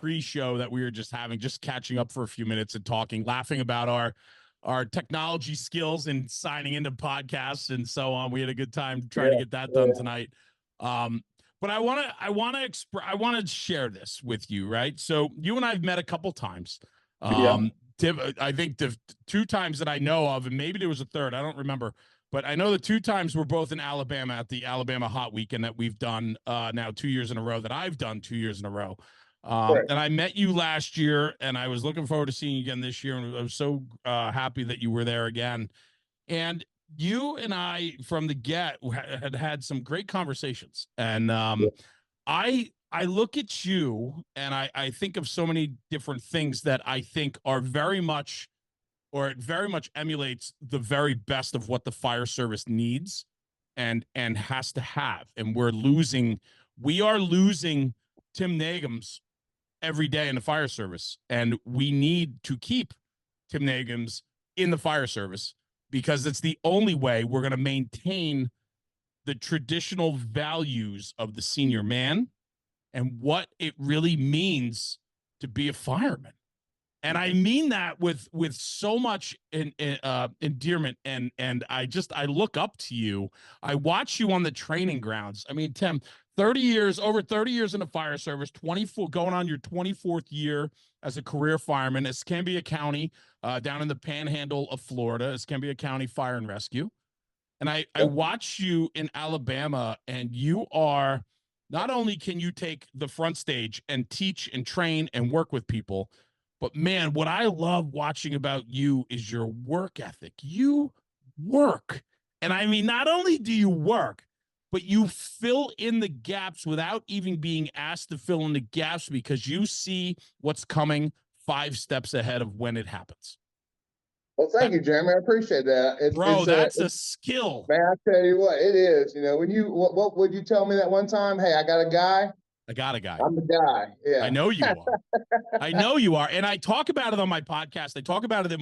Pre-show that we were just having, just catching up for a few minutes and talking, laughing about our technology skills and signing into podcasts and so on. We had a good time trying to get that done tonight. But I want to share this with you, right? So you and I've met a couple times. I think the two times that I know of, and maybe there was a third, I don't remember, but I know the two times we're both in Alabama at the Alabama Hot Weekend that we've done now 2 years in a row, that I've done 2 years in a row. And I met you last year, and I was looking forward to seeing you again this year. And I was so happy that you were there again. And you and I, from the get, had some great conversations. And I look at you, and I think of so many different things that I think are very much, or it very much emulates the very best of what the fire service needs and has to have. And we are losing Tim Nagims every day in the fire service, and we need to keep Tim Nagims in the fire service because it's the only way we're going to maintain the traditional values of the senior man and what it really means to be a fireman. And I mean that with so much endearment, and I look up to you. I watch you on the training grounds. I mean, Tim, over 30 years in the fire service, 24 going on your 24th year as a career fireman, Escambia County, down in the panhandle of Florida, Escambia County Fire and Rescue. And I watch you in Alabama, and you are, not only can you take the front stage and teach and train and work with people, but man, what I love watching about you is your work ethic. You work. And I mean, not only do you work, but you fill in the gaps without even being asked to fill in the gaps because you see what's coming 5 steps ahead of when it happens. Well, thank you, Jeremy. I appreciate that. That's a skill. Man, I tell you what, it is. You know, when what would you tell me that one time? Hey, I got a guy. I'm the guy. Yeah. I know you are. I know you are. And I talk about it on my podcast. I talk about it in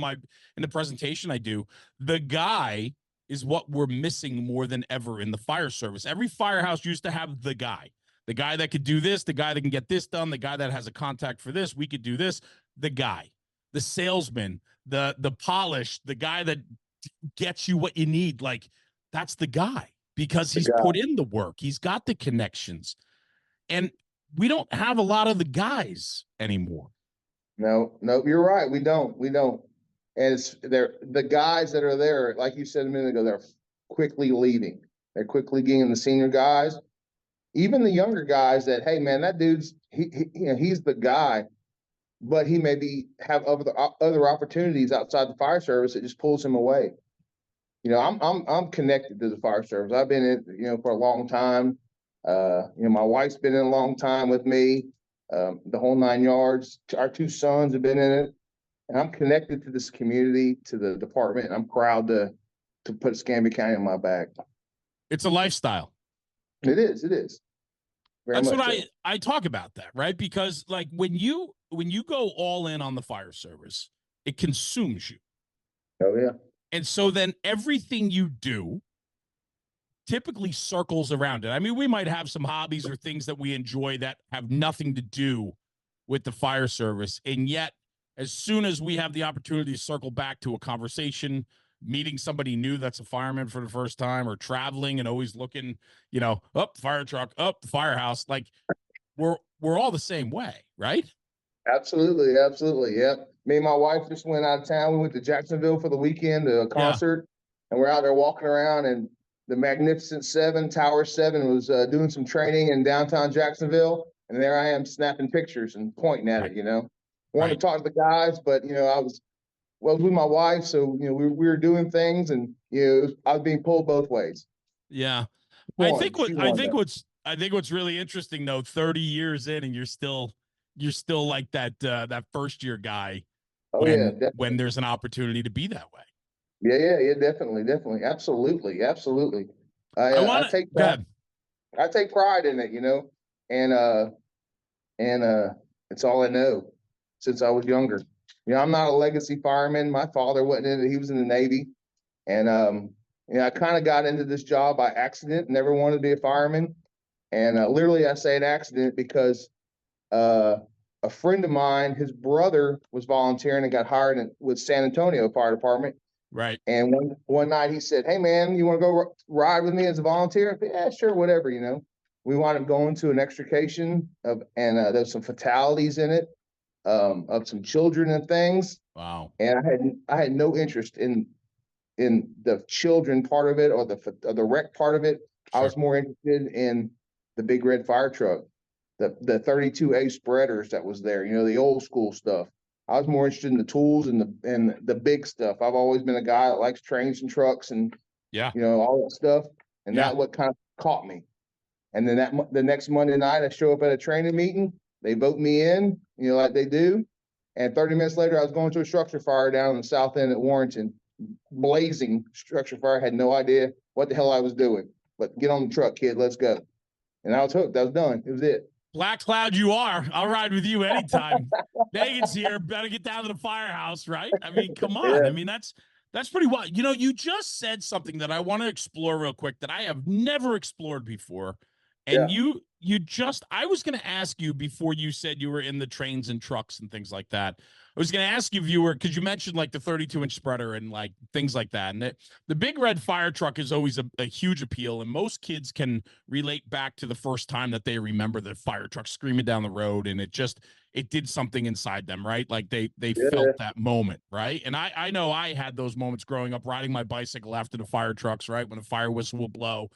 the presentation I do. The guy is what we're missing more than ever in the fire service. Every firehouse used to have the guy that could do this, the guy that can get this done, the guy that has a contact for this, we could do this, the guy, the salesman, the polish, the guy that gets you what you need. Like, that's the guy because he's put in the work. He's got the connections. And we don't have a lot of the guys anymore. No, you're right. We don't. And they're the guys that are there, like you said a minute ago, they're quickly leaving. They're quickly getting the senior guys, even the younger guys that, hey man, that dude's he's the guy, but he maybe have other opportunities outside the fire service that just pulls him away. You know, I'm connected to the fire service. I've been in, for a long time. My wife's been in a long time with me, the whole 9 yards. Our 2 sons have been in it. And I'm connected to this community, to the department, and I'm proud to put Escambia County on my back. It's a lifestyle. It is. That's what I talk about that, right? Because like when you go all in on the fire service, it consumes you. Oh yeah. And so then everything you do typically circles around it. I mean, we might have some hobbies or things that we enjoy that have nothing to do with the fire service, and yet as soon as we have the opportunity to circle back to a conversation, meeting somebody new that's a fireman for the first time, or traveling and always looking, up fire truck, up the firehouse, like we're all the same way, right? Absolutely. Yep. Me and my wife just went out of town. We went to Jacksonville for the weekend to a concert, and we're out there walking around, and the Magnificent Seven, Tower 7 was doing some training in downtown Jacksonville, and there I am snapping pictures and pointing at it, Wanted to talk to the guys, but I was with my wife, so we were doing things, and I was being pulled both ways. Yeah, I think what's really interesting though, 30 years in, and you're still like that first year guy. When there's an opportunity to be that way. Yeah, definitely, absolutely. I take pride in it, and it's all I know since I was younger. I'm not a legacy fireman. My father wasn't in it. He was in the Navy. And, I kind of got into this job by accident, never wanted to be a fireman. And literally I say an accident because a friend of mine, his brother was volunteering and got hired with San Antonio Fire Department. Right. And one night he said, "Hey man, you want to go ride with me as a volunteer?" I said, "Yeah, sure, whatever." We wound up going to an extrication and there's some fatalities in it, of some children and things. Wow. And I had no interest in the children part of it or the wreck part of it. I Sure. was more interested in the big red fire truck, the 32A spreaders that was there, the old school stuff. I was more interested in the tools and the big stuff. I've always been a guy that likes trains and trucks and Yeah. all that stuff. And Yeah. that what kind of caught me. And then the next Monday night, I show up at a training meeting. They vote me in, like they do. And 30 minutes later, I was going to a structure fire down in the south end at Warrenton, blazing structure fire. I had no idea what the hell I was doing. But get on the truck, kid. Let's go. And I was hooked. I was done. It was it. Black Cloud, you are. I'll ride with you anytime. Megan's here. Better get down to the firehouse, right? I mean, come on. Yeah. I mean, that's pretty wild. You just said something that I want to explore real quick that I have never explored before. And Yeah. I was going to ask you before you said you were in the trains and trucks and things like that. I was going to ask you if you were, because you mentioned like the 32-inch spreader and like things like that. And the big red fire truck is always a huge appeal. And most kids can relate back to the first time that they remember the fire truck screaming down the road. And it did something inside them, right? Like they felt that moment, right? And I know I had those moments growing up riding my bicycle after the fire trucks, right? When a fire whistle will blow.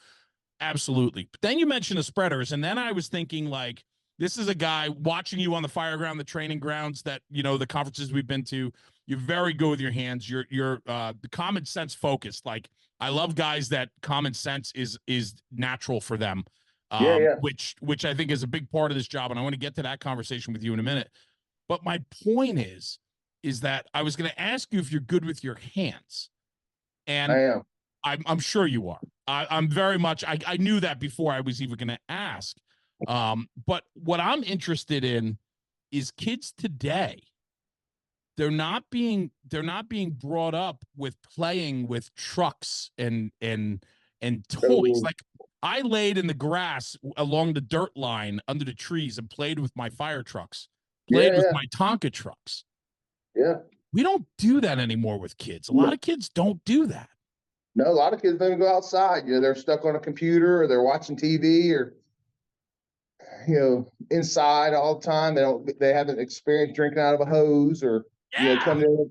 Absolutely. But then you mentioned the spreaders, and then I was thinking, like, this is a guy watching you on the fire ground, the training grounds that, the conferences we've been to. You're very good with your hands. You're the common sense focused. Like, I love guys that common sense is natural for them. Yeah. Which I think is a big part of this job. And I want to get to that conversation with you in a minute. But my point is that I was going to ask you if you're good with your hands. And I am. I'm sure you are. I'm very much. I knew that before I was even going to ask. But what I'm interested in is kids today. They're not being brought up with playing with trucks and toys. Like, I laid in the grass along the dirt line under the trees and played with my fire trucks, played with my Tonka trucks. Yeah. We don't do that anymore with kids. A lot of kids don't do that. No, a lot of kids don't even go outside. They're stuck on a computer or they're watching TV or, inside all the time. They haven't experienced drinking out of a hose or, coming in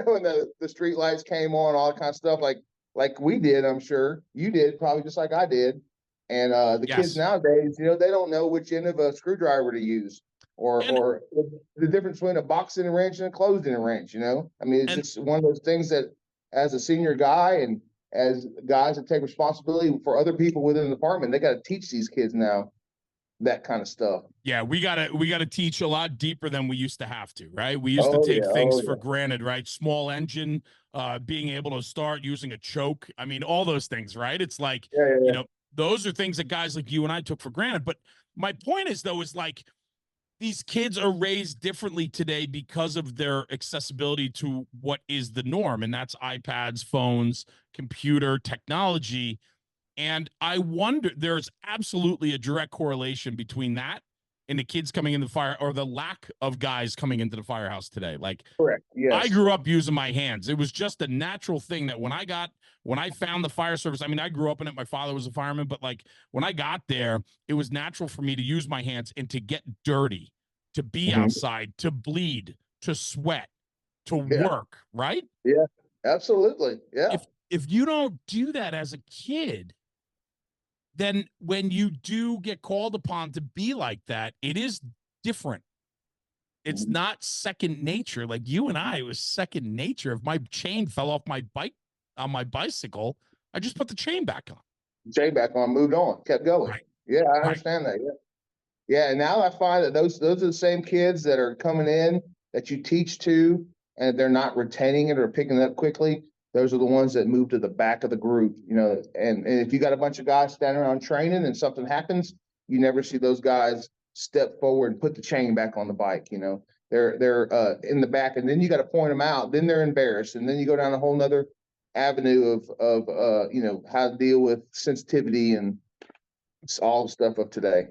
when the street lights came on, all that kind of stuff like we did. I'm sure you did, probably just like I did. And the kids nowadays, they don't know which end of a screwdriver to use or the difference between a box in a wrench and a closed in a wrench. I mean, it's just one of those things that as a senior guy and as guys that take responsibility for other people within the department, they got to teach these kids now that kind of stuff. Yeah, we gotta teach a lot deeper than we used to have to, right? We used to take things for granted, right? Small engine, being able to start using a choke. I mean, all those things, right? It's like, those are things that guys like you and I took for granted. But my point is, though, is like, these kids are raised differently today because of their accessibility to what is the norm, and that's iPads, phones, computer technology. And I wonder, there's absolutely a direct correlation between that and the kids coming in the fire, or the lack of guys coming into the firehouse today. Like, correct. Yes. I grew up using my hands. It was just a natural thing that when I found the fire service, I mean, I grew up in it. My father was a fireman, but like when I got there, it was natural for me to use my hands and to get dirty, to be outside, to bleed, to sweat, to work, right? Yeah, absolutely. Yeah. If you don't do that as a kid, then when you do get called upon to be like that, it is different. It's not second nature. Like you and I, it was second nature. If my chain fell off my bike on my bicycle, I just put the chain back on. Chain back on, moved on, kept going. Right. Yeah, I understand that. Yeah. Yeah, and now I find that those are the same kids that are coming in that you teach to, and they're not retaining it or picking it up quickly. Those are the ones that move to the back of the group, and if you got a bunch of guys standing around training and something happens, you never see those guys step forward and put the chain back on the bike. They're in the back, and then you got to point them out. Then they're embarrassed, and then you go down a whole nother avenue of how to deal with sensitivity and It's all the stuff of today.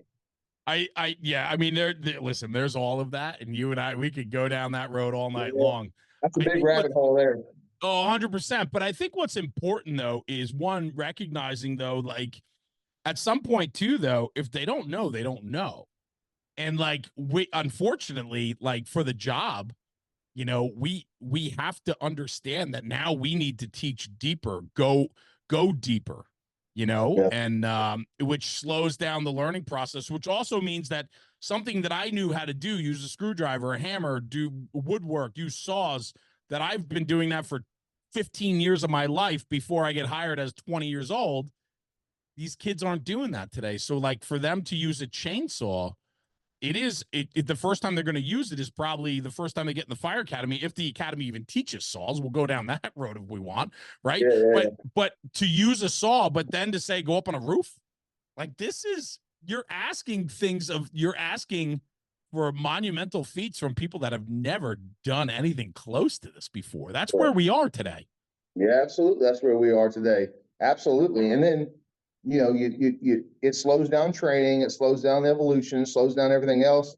Yeah, I mean, listen, there's all of that, and you and I, we could go down that road all night Yeah. long. That's a I big think what, rabbit hole there. oh, 100%. But I think what's important though is one recognizing though, like at some point too, though, if they don't know, they don't know. And like we unfortunately, like for the job, we have to understand that now we need to teach deeper, go deeper, Yeah. and which slows down the learning process, which also means that something that I knew how to do, use a screwdriver, a hammer, do woodwork, use saws, that I've been doing that for 15 years of my life before I get hired as 20 years old. These kids aren't doing that today. So like for them to use a chainsaw, the first time they're going to use it is probably the first time they get in the fire academy. If the academy even teaches saws, we'll go down that road if we want, right? Yeah, yeah, But to use a saw, but then to say go up on a roof, like you're asking for monumental feats from people that have never done anything close to this before. That's yeah. where we are today. Yeah, absolutely. That's where we are today. Absolutely. And then, it slows down training, it slows down evolution, slows down everything else.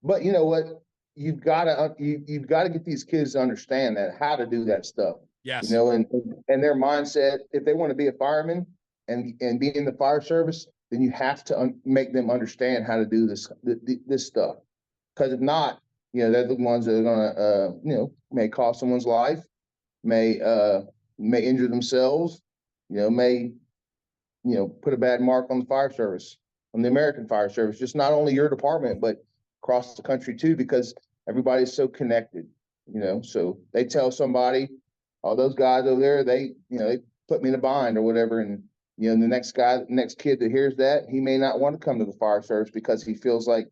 But you know what? You've got to get these kids to understand that how to do that stuff. Yes. And their mindset, if they want to be a fireman and be in the fire service, then you have to make them understand how to do this stuff. Because if not, they're the ones that are going to, may cost someone's life, may injure themselves, may put a bad mark on the fire service, on the American fire service, just not only your department, but across the country too, because everybody's so connected, so they tell somebody, oh, those guys over there, they put me in a bind or whatever. And, the next kid that hears that, he may not want to come to the fire service because he feels like,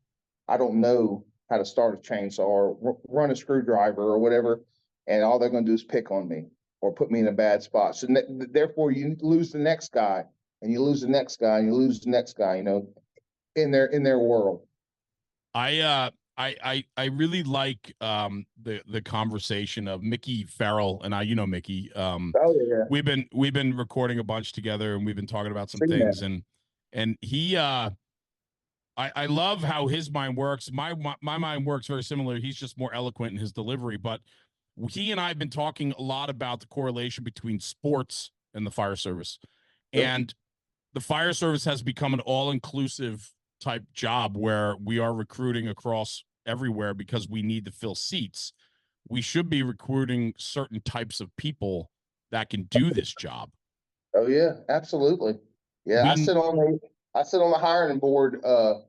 I don't know how to start a chainsaw or run a screwdriver or whatever. And all they're going to do is pick on me or put me in a bad spot. So therefore you lose the next guy and you lose the next guy and you lose the next guy, in their world. I really like the conversation of Mickey Farrell and I, Mickey. Oh yeah, we've been recording a bunch together and we've been talking about some seen things that. and he I love how his mind works. My mind works very similar. He's just more eloquent in his delivery, but he and I have been talking a lot about the correlation between sports and the fire service. Yep. And the fire service has become an all-inclusive type job where we are recruiting across everywhere because we need to fill seats. We should be recruiting certain types of people that can do this job. Oh yeah, absolutely. Yeah, I sit on the hiring board, the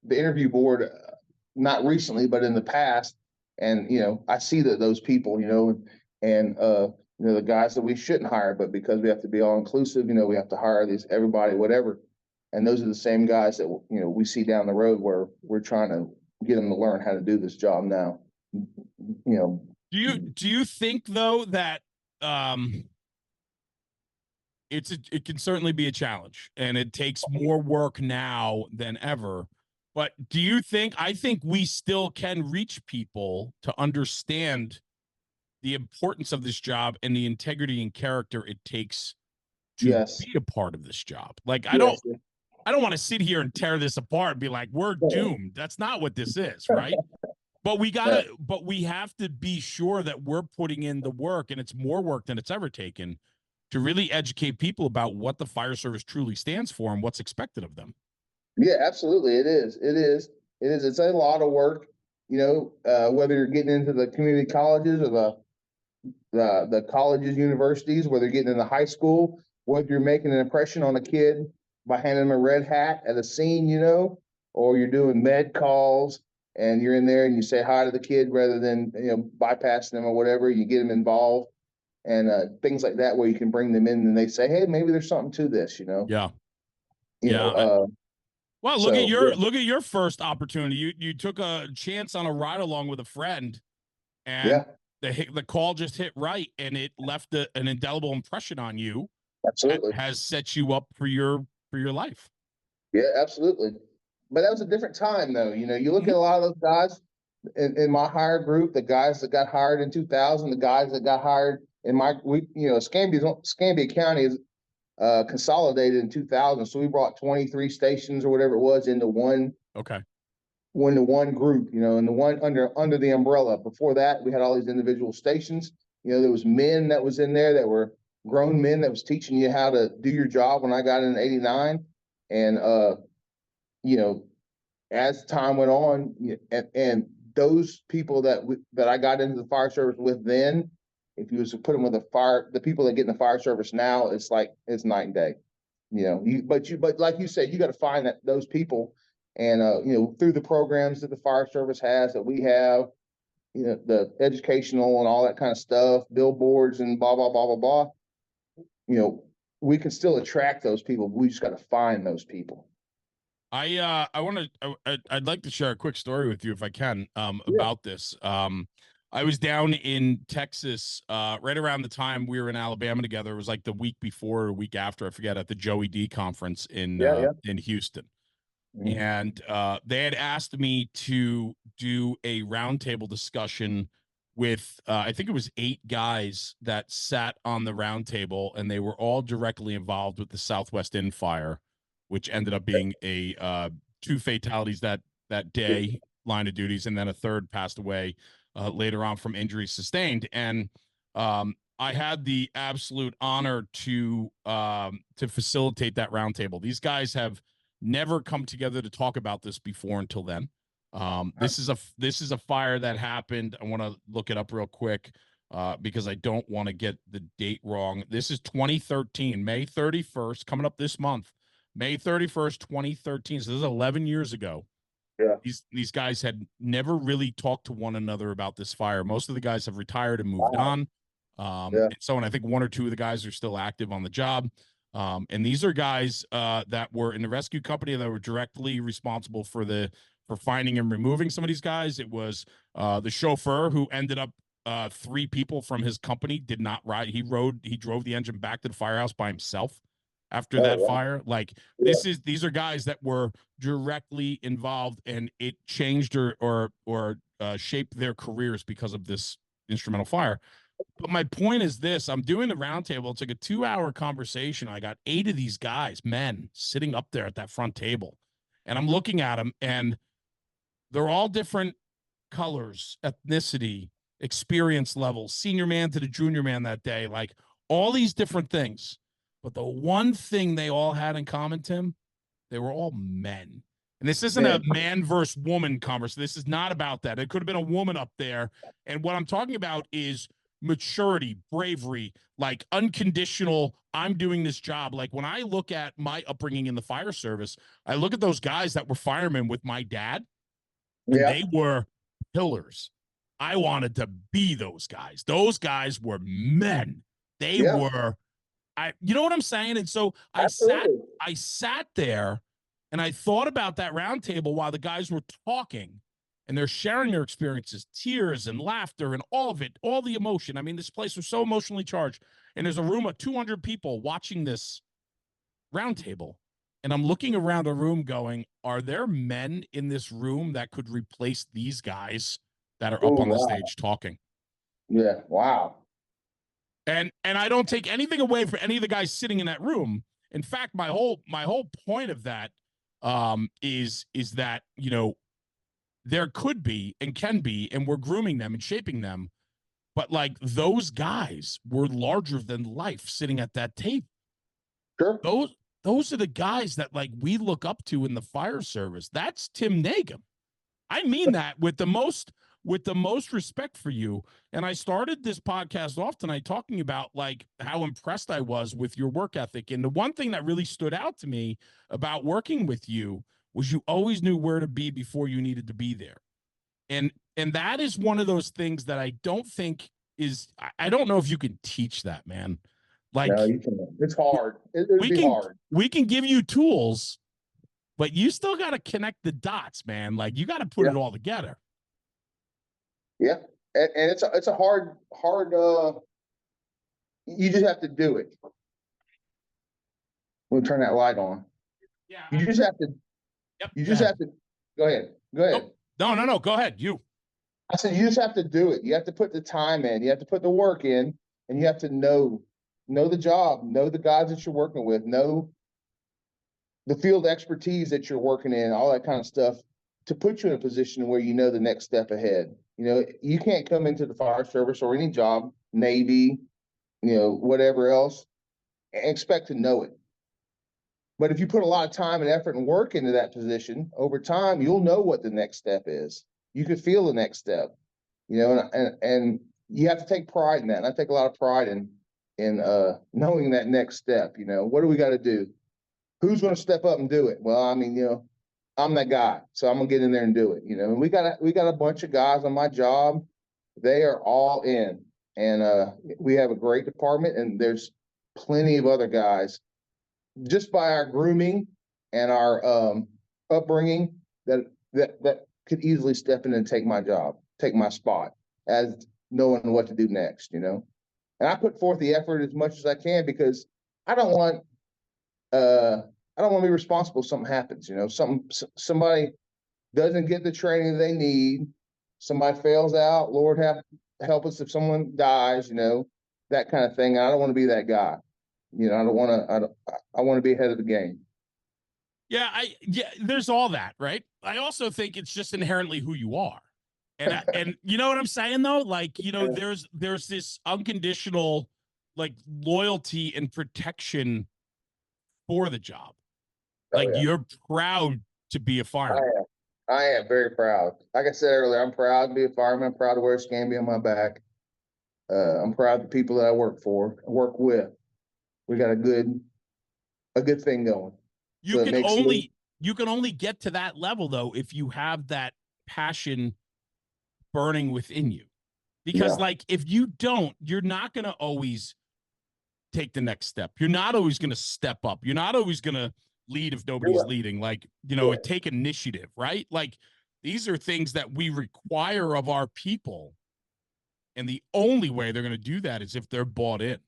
interview board, not recently, but in the past, and I see those people, and the guys that we shouldn't hire, but because we have to be all inclusive, we have to hire everybody, whatever. And those are the same guys that we see down the road where we're trying to get them to learn how to do this job now. Do you think though that it can certainly be a challenge and it takes more work now than ever, but do you think, I think we still can reach people to understand the importance of this job and the integrity and character it takes to be a part of this job? Like I don't want to sit here and tear this apart and be like, we're doomed. That's not what this is, right? But we have to be sure that we're putting in the work, and it's more work than it's ever taken to really educate people about what the fire service truly stands for and what's expected of them. Yeah, absolutely. It is. It's a lot of work, whether you're getting into the community colleges or the colleges, universities, whether you're getting into high school, whether you're making an impression on a kid by handing them a red hat at a scene, or you're doing med calls and you're in there and you say hi to the kid rather than, bypassing them or whatever, you get them involved and things like that where you can bring them in and they say, hey, maybe there's something to this, Yeah. Well, look at your first opportunity. You took a chance on a ride along with a friend, and the call just hit right, and it left an indelible impression on you. Absolutely, that has set you up for your life. Yeah, absolutely. But that was a different time, though. You look at a lot of those guys in my hire group, the guys that got hired in 2000, the guys that got hired in Escambia County consolidated in 2000. So we brought 23 stations or whatever it was into one. Okay. Into one group, you know, and the one under the umbrella. Before that, we had all these individual stations. You know, there was men that was in there that were grown men that was teaching you how to do your job when I got in '89. And you know, as time went on, and those people that I got into the fire service with then, if you was to put them with the people that get in the fire service now, it's like it's night and day. You know, but like you said, you got to find those people, and you know, through the programs that the fire service has, that we have, you know, the educational and all that kind of stuff, billboards and blah blah blah blah blah. You know, we can still attract those people. We just got to find those people. I want to I'd like to share a quick story with you if I can about this. I was down in Texas right around the time we were in Alabama together. It was like the week before or week after, I forget, at the Joey D conference in Houston. And they had asked me to do a roundtable discussion with I think it was 8 guys that sat on the roundtable, and they were all directly involved with the Southwest Inn fire, which ended up being a 2 fatalities that day, line of duties, and then a third passed away later on from injuries sustained. And I had the absolute honor to facilitate that roundtable. These guys have never come together to talk about this before until then. This is a fire that happened. I want to look it up real quick because I don't want to get the date wrong. This is 2013, May 31st, coming up this month. May 31st, 2013. So this is 11 years ago. Yeah. These guys had never really talked to one another about this fire. Most of the guys have retired and moved on. And so, and I think 1 or 2 of the guys are still active on the job. And these are guys that were in the rescue company that were directly responsible for finding and removing some of these guys. It was the chauffeur who ended up 3 people from his company did not ride. He drove the engine back to the firehouse by himself after that fire. Like these are guys that were directly involved, and it changed or shaped their careers because of this instrumental fire. But my point is this: I'm doing the roundtable. It's like a 2-hour conversation. I got 8 of these guys, men, sitting up there at that front table, and I'm looking at them, and they're all different colors, ethnicity, experience levels, senior man to the junior man that day, like all these different things. But the one thing they all had in common, Tim, they were all men. And this isn't a man versus woman conversation. This is not about that. It could have been a woman up there. And what I'm talking about is maturity, bravery, like unconditional, I'm doing this job. Like when I look at my upbringing in the fire service, I look at those guys that were firemen with my dad, and they were pillars. I wanted to be those guys. Those guys were men. They were, you know what I'm saying? And so I sat there and I thought about that roundtable while the guys were talking, and they're sharing their experiences, tears and laughter and all of it, all the emotion. I mean, this place was so emotionally charged, and there's a room of 200 people watching this roundtable. And I'm looking around a room going, are there men in this room that could replace these guys that are up on the stage talking? Yeah. Wow. And I don't take anything away from any of the guys sitting in that room. In fact, my whole point of that is that, you know, there could be and can be, and we're grooming them and shaping them. But like those guys were larger than life sitting at that table. Sure. Those are the guys that like we look up to in the fire service. That's Tim Nagim. I mean that with the most respect for you. And I started this podcast off tonight talking about like how impressed I was with your work ethic. And the one thing that really stood out to me about working with you was you always knew where to be before you needed to be there. And that is one of those things that I don't think is, I don't know if you can teach that, man. Like, no, you can. It's hard. It'd be hard. We can give you tools, but you still got to connect the dots, man. Like you got to put it all together. Yeah. And it's a hard, you just have to do it. We'll turn that light on. Yeah. You just have to, have to, go ahead. No. Go ahead. You. I said, you just have to do it. You have to put the time in, you have to put the work in, and you have to know know the job, know the guys that you're working with, know the field expertise that you're working in, all that kind of stuff, to put you in a position where you know the next step ahead. You know, you can't come into the fire service or any job, Navy, you know, whatever else, and expect to know it. But if you put a lot of time and effort and work into that position, over time, you'll know what the next step is. You can feel the next step, you know, and you have to take pride in that. And I take a lot of pride in knowing that next step. You know, what do we got to do? Who's going to step up and do it? Well, I mean, you know, I'm that guy, so I'm gonna get in there and do it. You know, and we got a bunch of guys on my job. They are all in, and we have a great department, and there's plenty of other guys just by our grooming and our upbringing that could easily step in and take my job, take my spot, as knowing what to do next. You know, and I put forth the effort as much as I can, because I don't want I don't want to be responsible if something happens. You know, somebody doesn't get the training they need, somebody fails out, Lord help us if someone dies, you know, that kind of thing. I don't want to be that guy. You know, I want to be ahead of the game. Yeah, there's all that, right? I also think it's just inherently who you are. And you know what I'm saying though? Like, you know, there's this unconditional like loyalty and protection for the job. Like, yeah. you're proud to be a fireman. I am very proud. Like I said earlier, I'm proud to be a fireman. I'm proud to wear Escambia on my back. I'm proud of the people that I work with. We got a good thing going. You can only get to that level though if you have that passion burning within you. Because like, if you don't, you're not going to always take the next step. You're not always going to step up. You're not always going to lead if nobody's leading. Like, you know, take initiative, right? Like, these are things that we require of our people. And the only way they're going to do that is if they're bought in.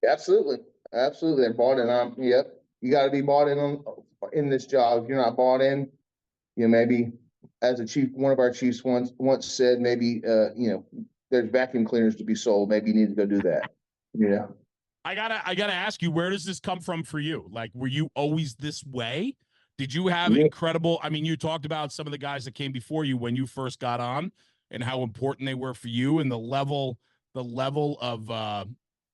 Absolutely. Absolutely. They're bought in. Yep. You got to be bought in this job. If you're not bought in, you know, maybe as a chief, one of our chiefs once said, maybe, you know, there's vacuum cleaners to be sold. Maybe you need to go do that. You know, I gotta ask you, where does this come from for you? Like, were you always this way? Did you have incredible, I mean, you talked about some of the guys that came before you when you first got on and how important they were for you, and the level of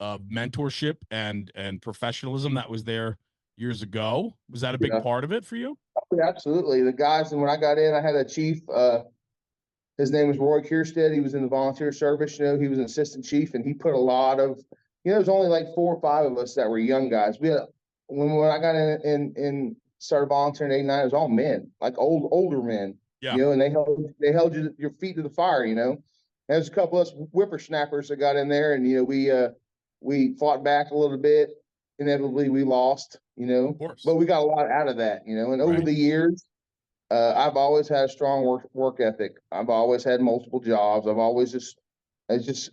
mentorship and professionalism that was there years ago. Was that a big part of it for you? Absolutely. The guys, and when I got in, I had a chief, his name was Roy Kierstead. He was in the volunteer service. You know, he was an assistant chief, and he put a lot of, you know, there's only like 4 or 5 of us that were young guys. We had, when I got in started volunteering in '89, it was all men, like older men. Yeah. You know, and they held your feet to the fire. You know, there's a couple of us whippersnappers that got in there, and you know, we fought back a little bit. Inevitably, we lost. You know, but we got a lot out of that. You know, and over the years, I've always had a strong work ethic. I've always had multiple jobs. It's just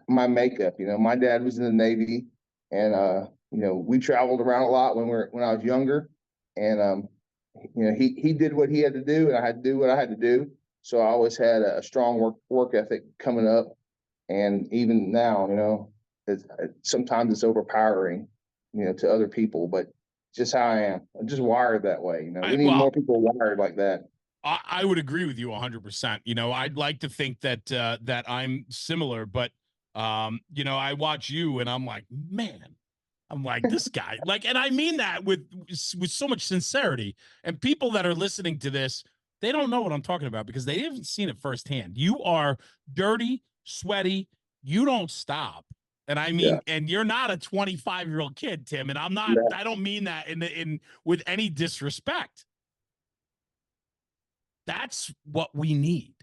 my makeup. You know, my dad was in the Navy, and you know, we traveled around a lot when I was younger, and you know, he did what he had to do, and I had to do what I had to do. So I always had a strong work ethic coming up, and even now, you know, sometimes it's overpowering, you know, to other people, but just how I am. I'm just wired that way. You know, we need more people wired like that. I would agree with you 100%. You know, I'd like to think that that I'm similar, but you know, I watch you and I'm like, man, I'm like, this guy, like, and I mean that with so much sincerity. And people that are listening to this, they don't know what I'm talking about because they haven't seen it firsthand. You are dirty, sweaty, you don't stop. And I mean, and you're not a 25-year-old kid, Tim. And I'm not, I don't mean that in with any disrespect. That's what we need.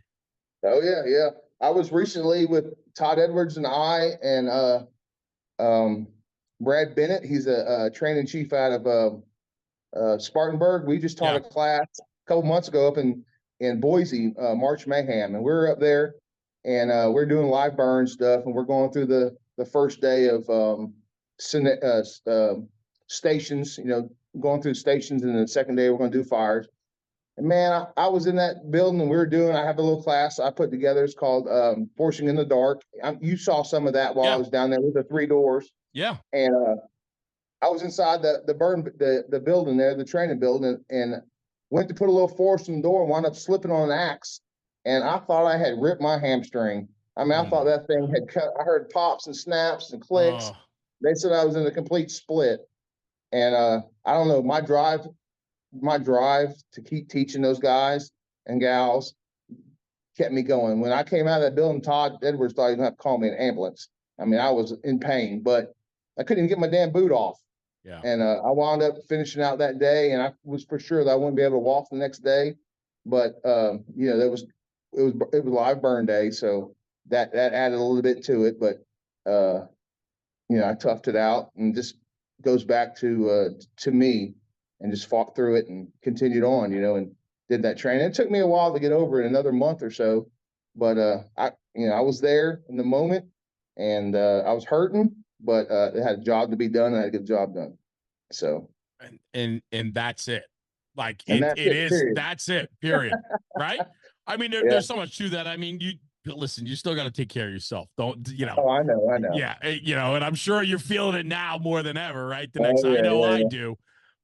Oh yeah, yeah. I was recently with Todd Edwards and Brad Bennett. He's a training chief out of Spartanburg. We just taught a class a couple months ago up in Boise, March Mayhem, and we're up there and we're doing live burn stuff, and we're going through the first day of stations. You know, going through stations, and the second day we're going to do fires. And man, I was in that building and I have a little class I put together. It's called Forcing in the Dark. You saw some of that while I was down there with the 3 doors. Yeah. And I was inside the building there, the training building, and went to put a little force in the door and wound up slipping on an axe. And I thought I had ripped my hamstring. I mean, I thought that thing had cut. I heard pops and snaps and clicks. They said I was in a complete split. And I don't know, my drive to keep teaching those guys and gals kept me going. When I came out of that building, Todd Edwards thought he was going to have to call me an ambulance. I mean, I was in pain, but I couldn't even get my damn boot off. Yeah. And I wound up finishing out that day, and I was for sure that I wouldn't be able to walk the next day. But you know, it was live burn day, so that added a little bit to it. But you know, I toughed it out, and just goes back to me, and just fought through it and continued on, you know, and did that training. It took me a while to get over it, another month or so, but I was there in the moment, and I was hurting, but it had a job to be done, and I had to get the job done. So and that's it. Like that's it, period. Right? I mean, there's so much to that. I mean, listen, you still got to take care of yourself. Don't, you know. Oh, I know. Yeah, you know, and I'm sure you're feeling it now more than ever, right? I do.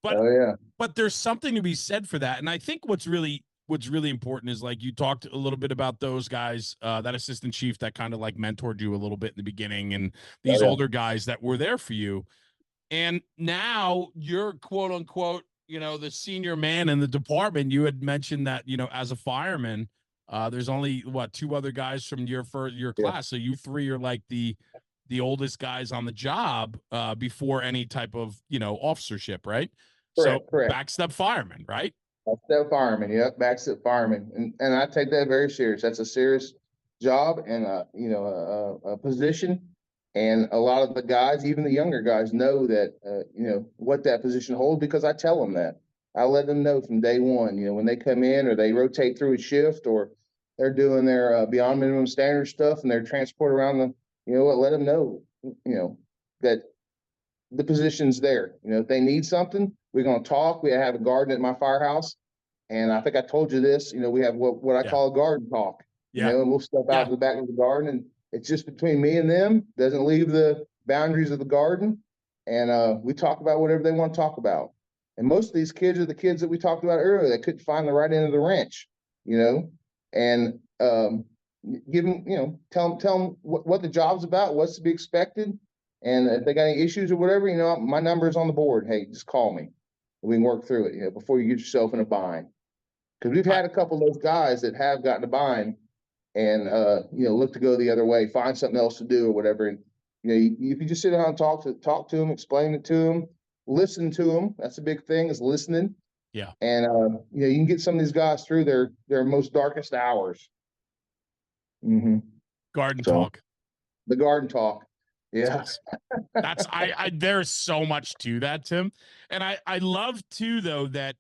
But there's something to be said for that. And I think what's really important is, like, you talked a little bit about those guys, that assistant chief that kind of like mentored you a little bit in the beginning, and these older guys that were there for you. And now you're, quote unquote, you know, the senior man in the department. You had mentioned that, you know, as a fireman, there's only 2 other guys from your class. So you 3 are like the oldest guys on the job before any type of, you know, officership, right? Correct. Backstep fireman, right? Backstep fireman, yep, backstep fireman, and I take that very serious. That's a serious job, and you know, a position. And a lot of the guys, even the younger guys, know that you know what that position holds, because I tell them that. I let them know from day one. You know, when they come in, or they rotate through a shift, or they're doing their beyond minimum standard stuff, and they're transported around the, you know what, let them know, you know, that the position's there. You know, if they need something, we're going to talk. We have a garden at my firehouse, and I think I told you this. You know, we have what I call a garden talk. You know, and we'll step out to the back of the garden, and it's just between me and them. Doesn't leave the boundaries of the garden, and we talk about whatever they want to talk about. And most of these kids are the kids that we talked about earlier that couldn't find the right end of the wrench. You know, and give them, you know, tell them what the job's about, what's to be expected. And if they got any issues or whatever, you know, my number is on the board. Hey, just call me. We can work through it, you know, before you get yourself in a bind. Because we've had a couple of those guys that have gotten a bind, and you know, look to go the other way, find something else to do or whatever. And you know, if you just sit down and talk to them, explain it to them, listen to them. That's a big thing, is listening. Yeah. And you know, you can get some of these guys through their most darkest hours. Garden talk. The garden talk. Yeah. That's there's so much to that, Tim. And I love too, though, that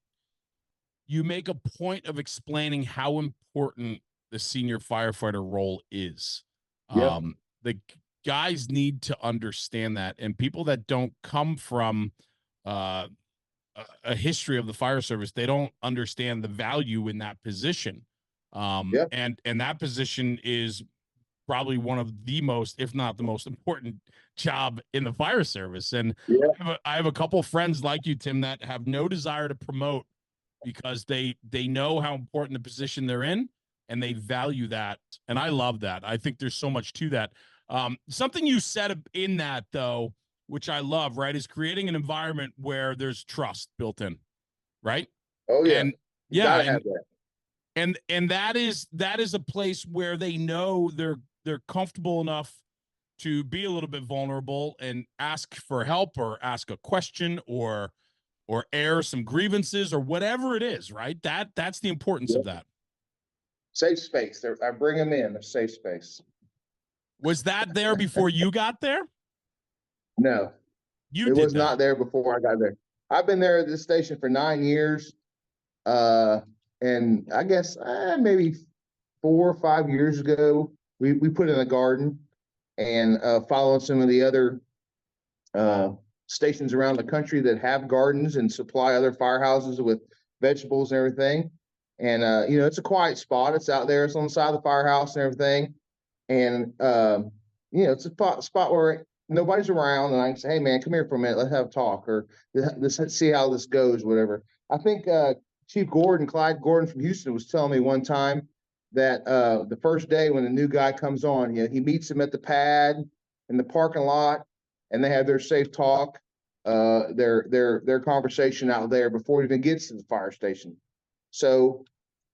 you make a point of explaining how important the senior firefighter role is. The guys need to understand that, and people that don't come from a history of the fire service, they don't understand the value in that position. And that position is probably one of the most, if not the most important job in the fire service. And I have a couple friends like you, Tim, that have no desire to promote, because they know how important the position they're in, and they value that. And I love that. I think there's so much to that. Something you said in that, though, which I love, right, is creating an environment where there's trust built in, right? Oh yeah. And that is a place where they know they're comfortable enough to be a little bit vulnerable and ask for help, or ask a question, or air some grievances, or whatever it is, right? That's the importance of that. Safe space. I bring them in a safe space. Was that there before you got there? No, it was not there before I got there. I've been there at this station for 9 years. And I guess maybe 4 or 5 years ago, we put in a garden, and following some of the other stations around the country that have gardens and supply other firehouses with vegetables and everything. And, it's a quiet spot. It's out there. It's on the side of the firehouse and everything. And, it's a spot where nobody's around. And I can say, hey, man, come here for a minute. Let's have a talk, or let's see how this goes, whatever. I think Chief Clyde Gordon from Houston, was telling me one time that the first day when a new guy comes on, he meets him at the pad in the parking lot, and they have their safe talk, their conversation out there before he even gets to the fire station. So,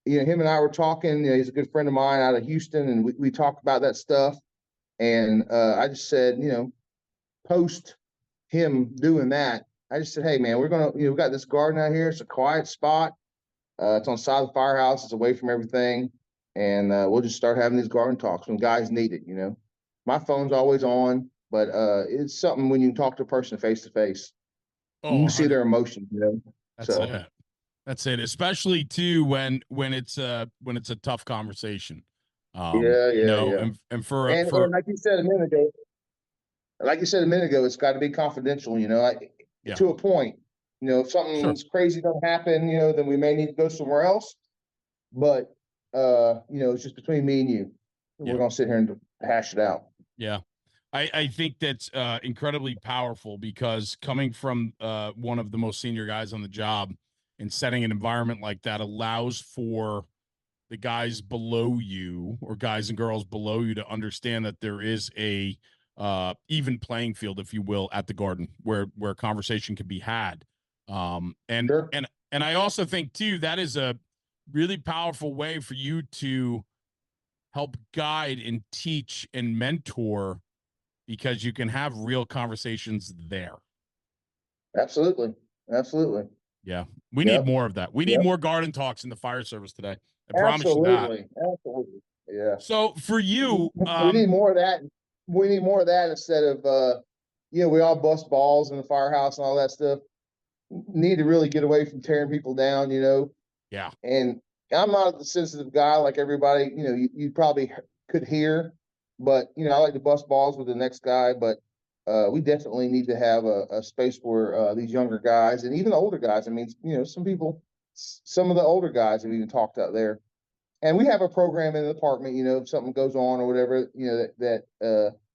him and I were talking. He's a good friend of mine out of Houston, and we talked about that stuff. And I just said, post him doing that, I just said, hey, man, we got this garden out here. It's a quiet spot. It's on the side of the firehouse. It's away from everything. And we'll just start having these garden talks when guys need it. My phone's always on, but it's something when you can talk to a person face to face. You can see their emotion. That's it. Especially too when it's a tough conversation. And for like you said a minute ago, it's got to be confidential. To a point. If something's crazy don't happen, then we may need to go somewhere else. But it's just between me and you. We're gonna sit here and hash it out. Yeah. I think that's incredibly powerful, because coming from one of the most senior guys on the job, and setting an environment like that allows for the guys below you, or guys and girls below you, to understand that there is a even playing field, if you will, at the garden where conversation can be had. And I also think too, that is a really powerful way for you to help guide and teach and mentor, because you can have real conversations there. Absolutely. Yeah. We need more of that. We need more garden talks in the fire service today. I promise you that. Absolutely. Yeah. So for you, we need more of that. We need more of that instead of, we all bust balls in the firehouse and all that stuff. Need to really get away from tearing people down, Yeah. And I'm not a sensitive guy like everybody, you probably could hear, but, I like to bust balls with the next guy, but we definitely need to have a space where these younger guys, and even the older guys, some of the older guys have even talked out there. And we have a program in the department, if something goes on or whatever, that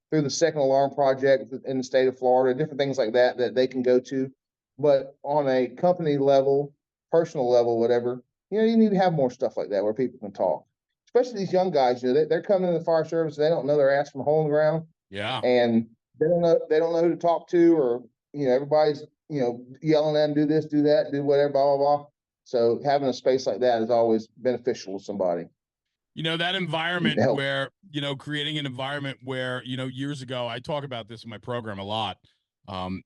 through the Second Alarm Project in the state of Florida, different things like that they can go to. But on a company level, personal level, whatever, you need to have more stuff like that where people can talk. Especially these young guys, they're coming in the fire service, they don't know their ass from a hole in the ground. Yeah. And they don't know who to talk to, or everybody's yelling at them, do this, do that, do whatever, blah blah blah. So having a space like that is always beneficial to somebody. That environment where, creating an environment where, years ago, I talk about this in my program a lot.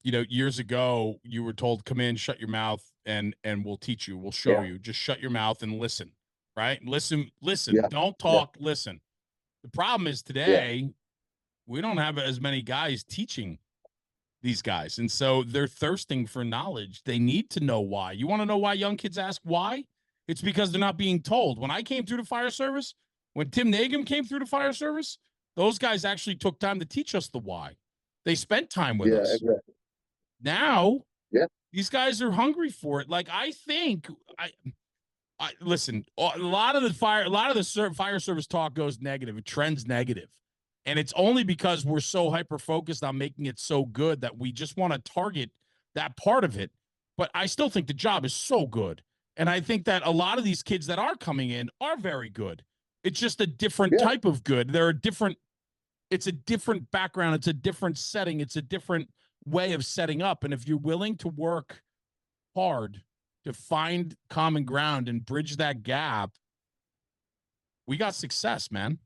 Years ago, you were told, come in, shut your mouth, and we'll teach you, we'll show you. Just shut your mouth and listen, right? Listen, don't talk, listen. The problem is today, we don't have as many guys teaching these guys. And so they're thirsting for knowledge. They need to know why. You want to know why young kids ask why? It's because they're not being told. When I came through the fire service, when Tim Nagim came through the fire service, those guys actually took time to teach us the why. They spent time with us. Exactly. Now, these guys are hungry for it. Like, I think I listen, a lot of the fire service talk goes negative. It trends negative. And it's only because we're so hyper-focused on making it so good that we just want to target that part of it. But I still think the job is so good. And I think that a lot of these kids that are coming in are very good. It's just a different type of good. It's a different background. It's a different setting. It's a different way of setting up. And if you're willing to work hard to find common ground and bridge that gap, we got success, man.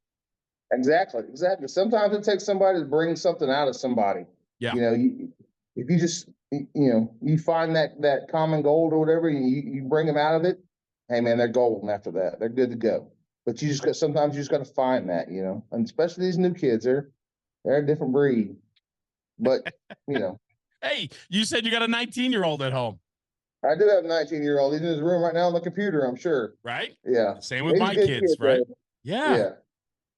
Exactly. Sometimes it takes somebody to bring something out of somebody. Yeah. If you just, you find that common gold or whatever, you bring them out of it. Hey man, they're golden after that. They're good to go. But sometimes you just got to find that, and especially these new kids, they're a different breed. But, Hey, you said you got a 19-year-old at home. I do have a 19-year-old. He's in his room right now on the computer, I'm sure. Right? Yeah. Same with my kids, right? Yeah.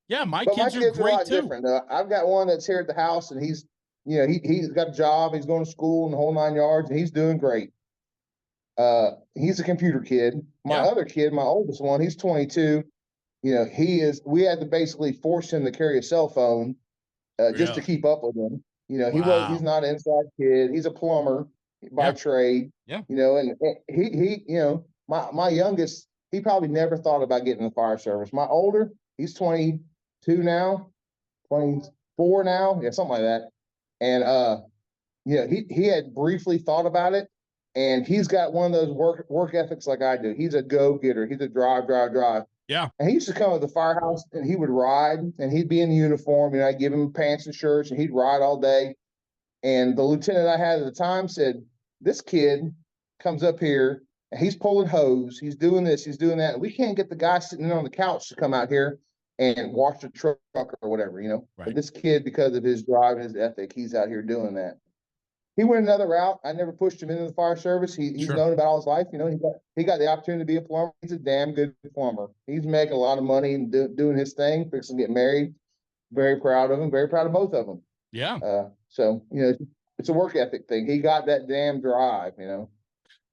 Yeah, my kids are great too. Different. I've got one that's here at the house, and he's got a job. He's going to school and the whole 9 yards, and he's doing great. He's a computer kid. My Yeah. other kid, my oldest one, he's 22. We had to basically force him to carry a cell phone just to Really? keep up with him. He's Wow. not an inside kid. He's a plumber by Yeah. trade. Yeah. And my youngest, he probably never thought about getting in the fire service. My older, he's 22 now, 24 now, yeah, something like that. And he had briefly thought about it, and he's got one of those work ethics like I do. He's a go getter. He's a drive, drive, drive. Yeah. And he used to come to the firehouse and he would ride and he'd be in uniform. I'd give him pants and shirts and he'd ride all day. And the lieutenant I had at the time said, "This kid comes up here and he's pulling hose. He's doing this, he's doing that. And we can't get the guy sitting on the couch to come out here and wash the truck or whatever. But Right. this kid, because of his drive and his ethic, he's out here doing that." He went another route. I never pushed him into the fire service. He's Sure. known about all his life. He got the opportunity to be a plumber. He's a damn good plumber. He's making a lot of money and doing his thing, fixing to get married. Very proud of him. Very proud of both of them. Yeah. So it's a work ethic thing. He got that damn drive. And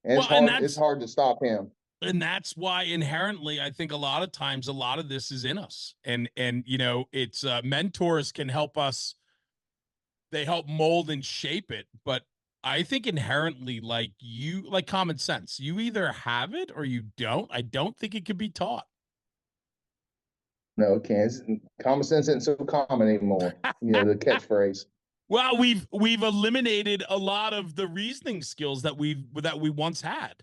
Well, and It's hard to stop him. that's why inherently I think a lot of times a lot of this is in us. And it's mentors can help us. They help mold and shape it, but I think inherently, like common sense, you either have it or you don't. I don't think it can be taught. No, it can't. Common sense isn't so common anymore. The catchphrase. Well, we've eliminated a lot of the reasoning skills that we once had.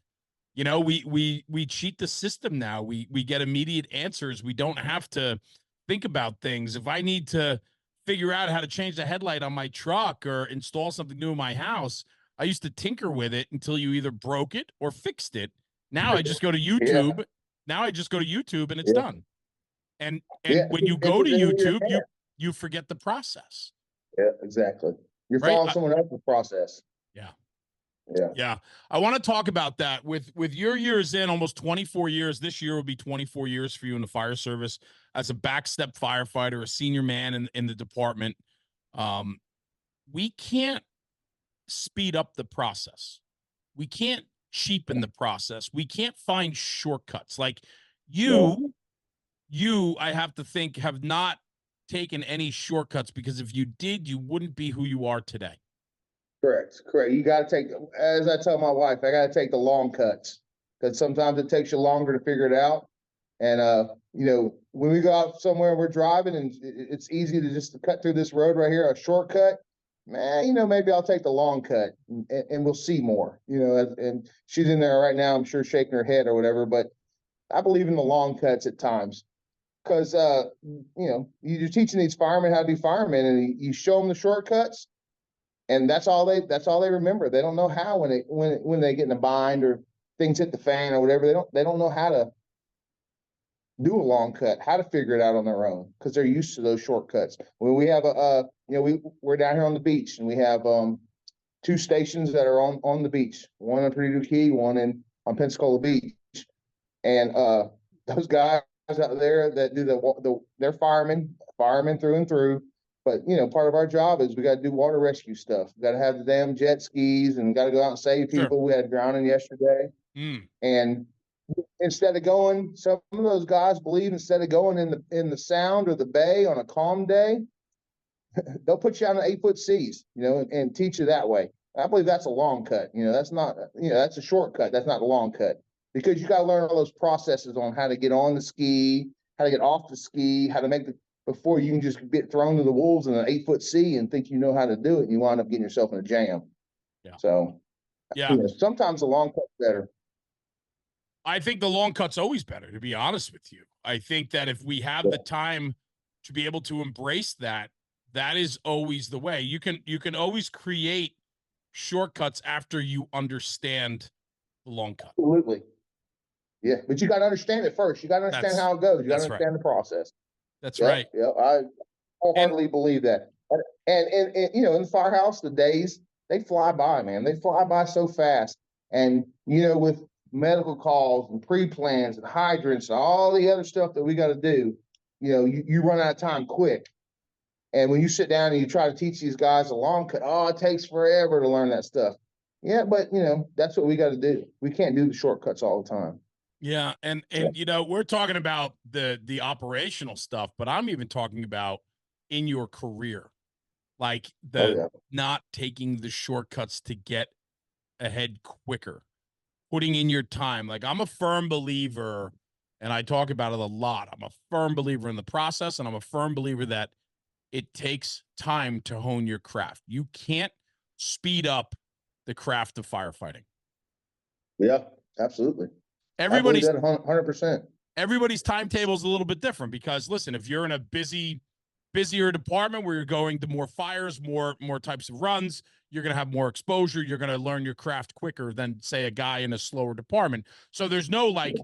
We cheat the system now. We get immediate answers. We don't have to think about things. If I need to figure out how to change the headlight on my truck or install something new in my house, I used to tinker with it until you either broke it or fixed it. Now I just go to Yeah. YouTube. Now I just go to YouTube and it's Yeah. done. And Yeah. when you go to YouTube, you forget the process. Yeah, exactly. You're Right? following someone else's process. Yeah. Yeah. Yeah. I want to talk about that with your years in, almost 24 years. This year will be 24 years for you in the fire service as a backstep firefighter, a senior man in the department. We can't speed up the process. We can't cheapen the process. We can't find shortcuts. Like you, I have to think, have not taken any shortcuts, because if you did, you wouldn't be who you are today. Correct. You got to take, as I tell my wife, I got to take the long cuts, because sometimes it takes you longer to figure it out. And, when we go out somewhere, we're driving and it's easy to just cut through this road right here, a shortcut, man, maybe I'll take the long cut and we'll see more, and she's in there right now, I'm sure shaking her head or whatever, but I believe in the long cuts at times. Because you're teaching these firemen how to be firemen, and you show them the shortcuts, and that's all they remember. They don't know how when they get in a bind or things hit the fan or whatever. They don't know how to do a long cut, how to figure it out on their own, because they're used to those shortcuts. When we have we're down here on the beach, and we have two stations that are on the beach, one on Perdido Key, one on Pensacola Beach, and those guys out there that do they're firemen through and through. But part of our job is we got to do water rescue stuff. We got to have the damn jet skis and got to go out and save people. Sure. We had drowning yesterday, and instead of going, some of those guys believe instead of going in the sound or the bay on a calm day, they'll put you on an 8-foot seas, and teach you that way. I believe that's a long cut. That's not, that's a shortcut. That's not a long cut, because you got to learn all those processes on how to get on the ski, how to get off the ski, how to make before you can just get thrown to the wolves in an 8-foot sea and think you know how to do it, and you wind up getting yourself in a jam. Yeah. So, sometimes the long cut's better. I think the long cut's always better, to be honest with you. I think that if we have the time to be able to embrace that, that is always the way. You can always create shortcuts after you understand the long cut. Absolutely. Yeah, but you got to understand it first. You got to understand how it goes. You got to understand the process. That's right. Yeah, I wholeheartedly believe that. And in the firehouse, the days, they fly by, man. They fly by so fast. And with medical calls and pre-plans and hydrants and all the other stuff that we got to do, you run out of time quick. And when you sit down and you try to teach these guys a long cut, it takes forever to learn that stuff. Yeah, but that's what we got to do. We can't do the shortcuts all the time. Yeah, and we're talking about the operational stuff, but I'm even talking about in your career, like Oh the yeah. not taking the shortcuts to get ahead quicker, putting in your time. Like I'm a firm believer, and I talk about it a lot. I'm a firm believer in the process, and I'm a firm believer that it takes time to hone your craft. You can't speed up the craft of firefighting. Yeah, absolutely. I believe Everybody's that 100%. everybody's timetable is a little bit different because listen, if you're in a busier department where you're going to more fires, more types of runs, you're going to have more exposure, you're going to learn your craft quicker than say a guy in a slower department. So there's no like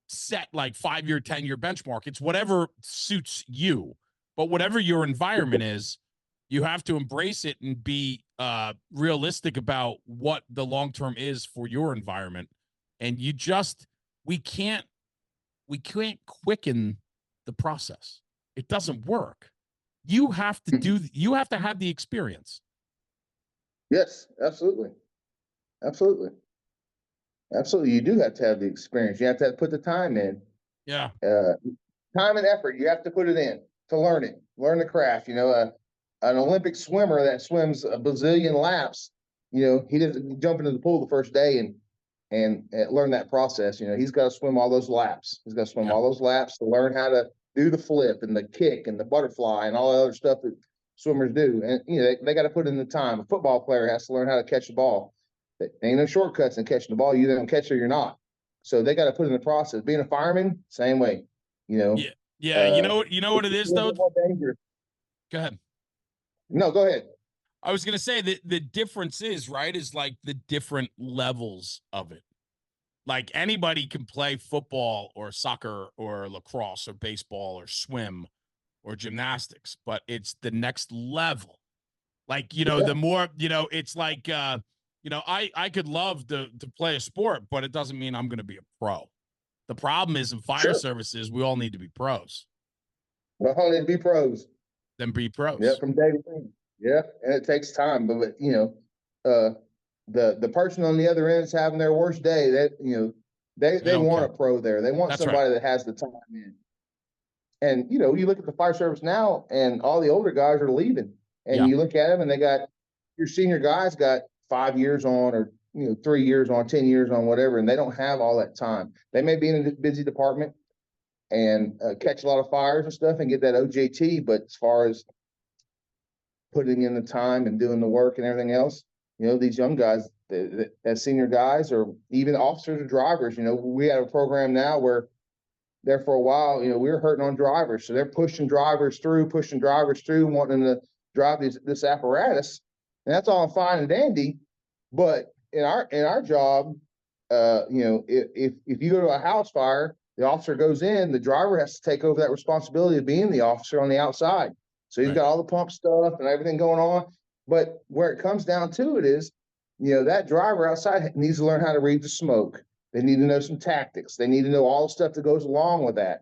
set like 5-year, 10-year benchmark. It's whatever suits you. But whatever your environment is, you have to embrace it and be realistic about what the long term is for your environment. And we can't quicken the process. It doesn't work. You have to have the experience. Yes, absolutely. Absolutely. Absolutely. You do have to have the experience. You have to put the time in. Yeah. Time and effort. You have to put it in to learn the craft. An Olympic swimmer that swims a bazillion laps, he doesn't jump into the pool the first day and learn that process. He's got to swim all those laps. He's got to swim Yeah. all those laps to learn how to do the flip and the kick and the butterfly and all the other stuff that swimmers do. And they got to put in the time. A football player has to learn how to catch the ball. There ain't no shortcuts in catching the ball. You either don't catch it or you're not. So they got to put in the process. Being a fireman, same way. Yeah. Yeah. You know what it is though? More dangerous. Go ahead. No, go ahead. I was going to say that the difference is like the different levels of it. Like anybody can play football or soccer or lacrosse or baseball or swim or gymnastics, but it's the next level. Like, the more, it's like, I could love to play a sport, but it doesn't mean I'm going to be a pro. The problem is in fire services, we all need to be pros. We all need to be pros. Then be pros. Yeah, from day to day. Yeah, and it takes time, but the person on the other end is having their worst day. That they want a pro there. They want somebody that has the time in. And you look at the fire service now, and all the older guys are leaving. And you look at them, and they got your senior guys got 5 years on, or 3 years on, 10 years on, whatever, and they don't have all that time. They may be in a busy department and catch a lot of fires and stuff and get that OJT, but as far as putting in the time and doing the work and everything else, these young guys, as senior guys, or even officers or drivers, we have a program now where there for a while, we were hurting on drivers. So they're pushing drivers through, wanting to drive this apparatus. And that's all fine and dandy. But in our job, if you go to a house fire, the officer goes in, the driver has to take over that responsibility of being the officer on the outside. So he's got all the pump stuff and everything going on. But where it comes down to it is, that driver outside needs to learn how to read the smoke. They need to know some tactics. They need to know all the stuff that goes along with that.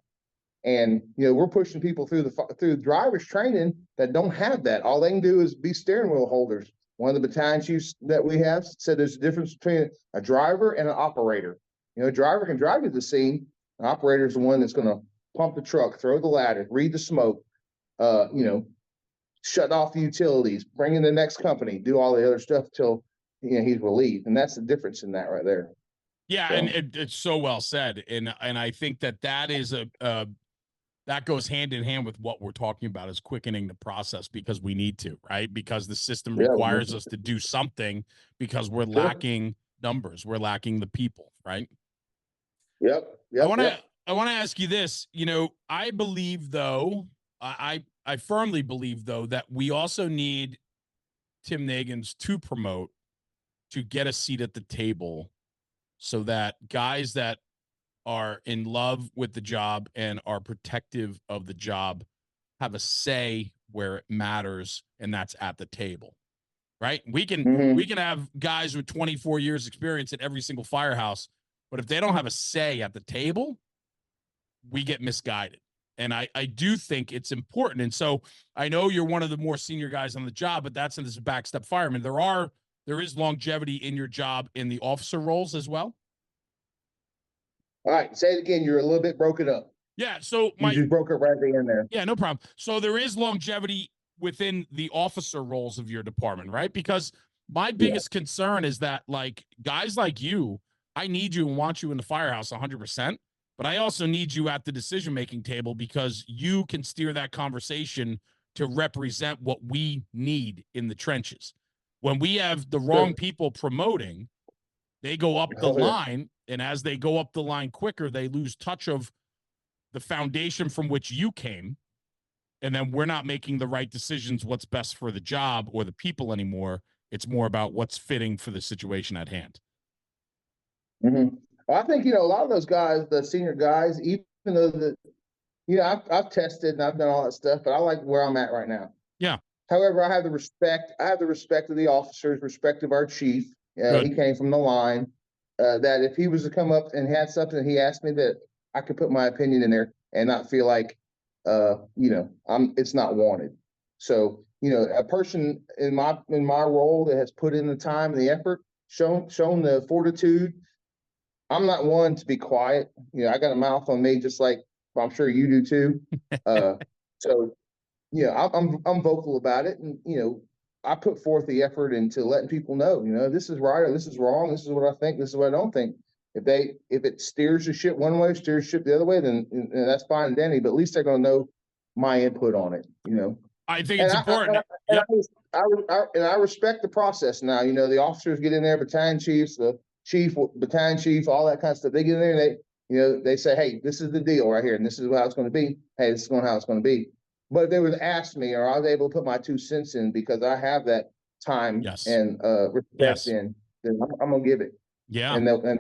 And we're pushing people through the driver's training that don't have that. All they can do is be steering wheel holders. One of the battalion chiefs that we have said there's a difference between a driver and an operator. A driver can drive you to the scene. An operator is the one that's going to pump the truck, throw the ladder, read the smoke, shut off the utilities, bring in the next company, do all the other stuff till he's relieved. And that's the difference in that right there. Yeah, so. And it's so well said, and I think that is that goes hand in hand with what we're talking about, is quickening the process, because we need to, right? Because the system requires us to do something, because we're lacking numbers, we're lacking the people, right? Yep. I want to ask you this. I believe though, I firmly believe though that we also need Tim Nagins to promote, to get a seat at the table, so that guys that are in love with the job and are protective of the job have a say where it matters, and that's at the table, right? We can have guys with 24 years experience at every single firehouse, but if they don't have a say at the table, we get misguided. And I do think it's important. And so I know you're one of the more senior guys on the job, but that's in this backstep fireman. There are there is longevity in your job in the officer roles as well. All right, say it again. You're a little bit broken up. Yeah. So You just broke up right at the end there. Yeah, no problem. So there is longevity within the officer roles of your department, right? Because my biggest concern is that, like, guys like you, I need you and want you in the firehouse 100%, but I also need you at the decision-making table because you can steer that conversation to represent what we need in the trenches. When we have the wrong people promoting, they go up the line, and as they go up the line quicker, they lose touch of the foundation from which you came, and then we're not making the right decisions, what's best for the job or the people anymore. It's more about what's fitting for the situation at hand. Mm-hmm. I think, a lot of those guys, the senior guys, even though I've tested and I've done all that stuff, but I like where I'm at right now. Yeah. However, I have the respect of the officers, respect of our chief. He came from the line, that if he was to come up and had something he asked me, that I could put my opinion in there and not feel like, it's not wanted. So, a person in my role that has put in the time and the effort, shown the fortitude. I'm not one to be quiet. I got a mouth on me, just like I'm sure you do too. So, I'm vocal about it, and I put forth the effort into letting people know, this is right or this is wrong. This is what I think. This is what I don't think. If it steers the ship one way, steers the ship the other way, then that's fine and dandy. But at least they're going to know my input on it. I think it's important. I respect the process now. The officers get in there, battalion chiefs, the chief, battalion chief, all that kind of stuff. They get in there and they say, hey, this is the deal right here, and this is how it's going to be. Hey, this is how it's going to be. But if they would ask me, or I was able to put my 2 cents in because I have that time and respect in, then I'm going to give it. Yeah. And they'll ask.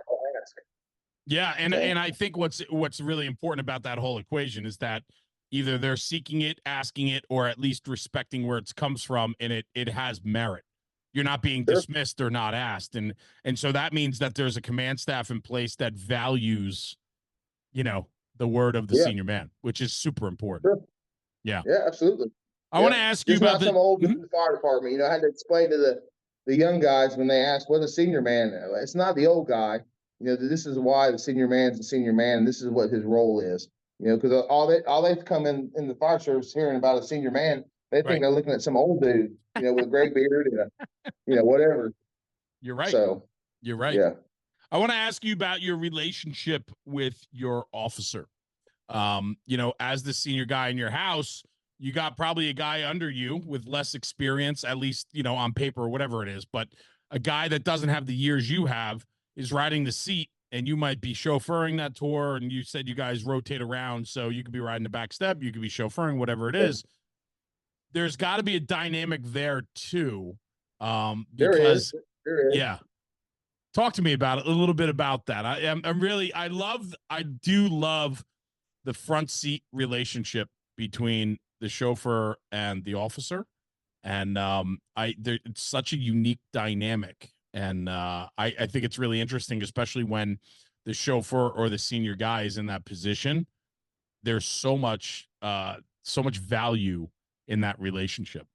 Yeah. And I think what's really important about that whole equation is that either they're seeking it, asking it, or at least respecting where it comes from, and it has merit. You're not being dismissed or not asked. And so that means that there's a command staff in place that values, the word of the senior man, which is super important. Sure. Yeah. Yeah, absolutely. I want to ask you about some old fire department. I had to explain to the young guys when they asked what a senior man. It's not the old guy. This is why the senior man's the senior man, and this is what his role is. Because all they come in the fire service hearing about a senior man, they think they're looking at some old dude, with a gray beard and whatever. You're right. So you're right. Yeah. I want to ask you about your relationship with your officer. As the senior guy in your house, you got probably a guy under you with less experience, at least, on paper or whatever it is, but a guy that doesn't have the years you have is riding the seat, and you might be chauffeuring that tour. And you said you guys rotate around, so you could be riding the back step, you could be chauffeuring, whatever it is. There's got to be a dynamic there too. Because there is. Yeah. Talk to me about it, a little bit about that. I do love the front seat relationship between the chauffeur and the officer. And it's such a unique dynamic. And I think it's really interesting, especially when the chauffeur or the senior guy is in that position. There's so much value in that relationship.